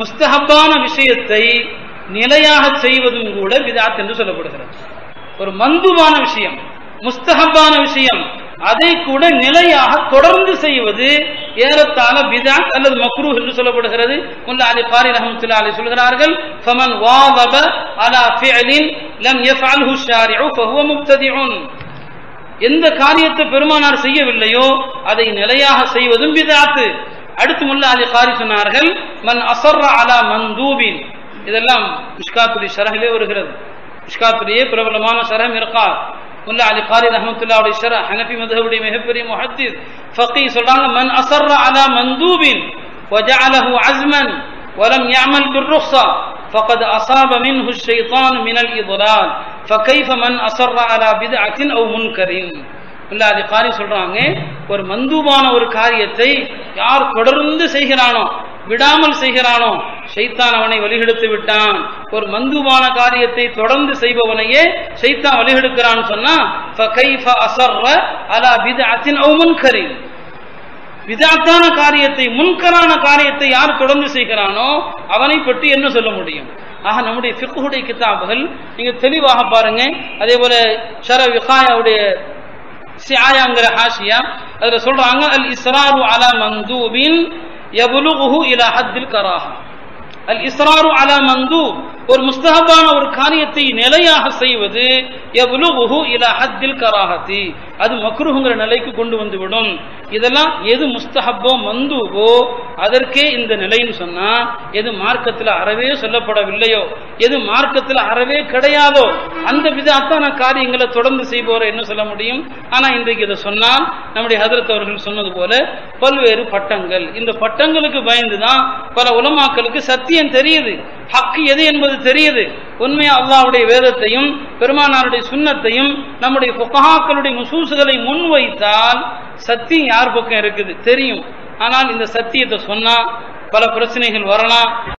முஸ்தஹப்பான விஷயத்தை நிலையாக செய்வதும் கூட பித்அத் என்று சொல்லப்படுகிறது. ஒரு மந்துபான விஷயம், முஸ்தஹப்பான விஷயம், அதை கூட நிலையாக தொடர்ந்து செய்வது ஏறத்தாழ பித்அத் அல்லது மக்ரூஹ் என்று சொல்லப்படுகிறது. முல்லா அலி காரி ரஹ்மத்துல்லாஹி அலைஹி சொல்கிறார்கள், ஃபமன் வாதப அலா ஃபிஅலின் லம் யஃஅல்ஹு ஷாரிஉ ஃபஹுவ முப்ததிஉன். எந்த காரியத்தை பெருமானார் செய்யவில்லையோ அதை நிலையாக செய்வதும் பித்அத். அடுத்து முல்லா அலி காரி சொன்னார்கள், மன் அஸர்ர அலா மந்தூபின். இதெல்லாம் மிஷ்காத்துடைய ஷரஹிலே வருகிறது. மிஷ்காத்துடைய பிரபலமான ஷரஹ் மிர்காத். முல்லா அலி காரி ரஹ்மத்துல்லாஹி அலைஹி ஷரஹ், ஹனஃபி மذஹபுடைய மிகப்பெரிய முஹத்திஸ் ஃபகீஹ் சொல்றாங்க, மன் அஸர்ர அலா மந்தூபின் வஜஅலஹு அஸ்மன் வலம் يعمل بالرخصة فقد أصاب منه الشيطان من الإضلال فكيف من أصر على بدعة أو منكر. முல்லா அலி காரி சொல்றாங்க, ஒரு மந்தூபான ஒரு காரியத்தை யார் தொடர்ந்து செய்கிறானோ, விடாமல் செய்கிறானோ, ஷைத்தான் அவனை வழிகெடுத்து விட்டான். ஒரு மந்துபான காரியத்தை தொடர்ந்து செய்பவனையே ஷைத்தான் வழிகெடுக்கிறான்னு சொன்னா, ஃபகைஃப அஸர்ர அலா பித்அத்தின் அவ் முன்கரின். பித்அத்தான காரியத்தை, முன்கரான காரியத்தை யார் தொடர்ந்து செய்கிறானோ அவனை பற்றி என்ன சொல்ல முடியும்? ஆக நம்முடைய ஃபிக்ஹுடைய கிதாபுகள் நீங்க தெளிவாக பாருங்க. அதே போல ஷர விகாயாவுடைய சிஆயாங்கிற ஹாஷியா, அதுல சொல்றாங்க, அல் இஸ்ராரு அலா மந்தூபின் யபுலுகுஹு இலா ஹத்தில் கராஹா. அல் இஸ்ராரு அலா மந்தூப், ஒரு முஸ்தஹப்பான ஒரு காரியத்தை நிலையாக செய்வது யப்லுகுஹு இலா ஹத்தில் கராஹத்தி, அது மக்ரூஹ்ங்கிற நிலைக்கு கொண்டு வந்துவிடும். இதெல்லாம் எது முஸ்தஹப்போ மந்தூபோ அதற்கே இந்த நிலைன்னு சொன்னா, எது மார்க்கத்தில் அறவே சொல்லப்படவில்லையோ, எது மார்க்கத்தில் அறவே கிடையாதோ அந்த விதத்தான காரியங்களை தொடர்ந்து செய்பவரை என்ன சொல்ல முடியும்? ஆனா இன்றைக்கு இதை சொன்னால் நம்முடைய ஹதரத் அவர்கள் சொன்னது போல பல்வேறு பட்டங்கள், இந்த பட்டங்களுக்கு பயந்துதான் பல உலமாக்களுக்கு சத்தியம் தெரியுது, ஹக்கு எது என்பது தெரியுது. உண்மையா அல்லாஹ்வுடைய வேதத்தையும் பெருமானாருடைய சுன்னத்தையும் நம்முடைய ஃபுகஹாக்களுடைய நுசூஸ்களை முன்வைத்தால் சத்தியம் யார் பக்கம் இருக்குது தெரியும். ஆனால் இந்த சத்தியத்தை சொன்னா பல பிரச்சனைகள் வரலாம்.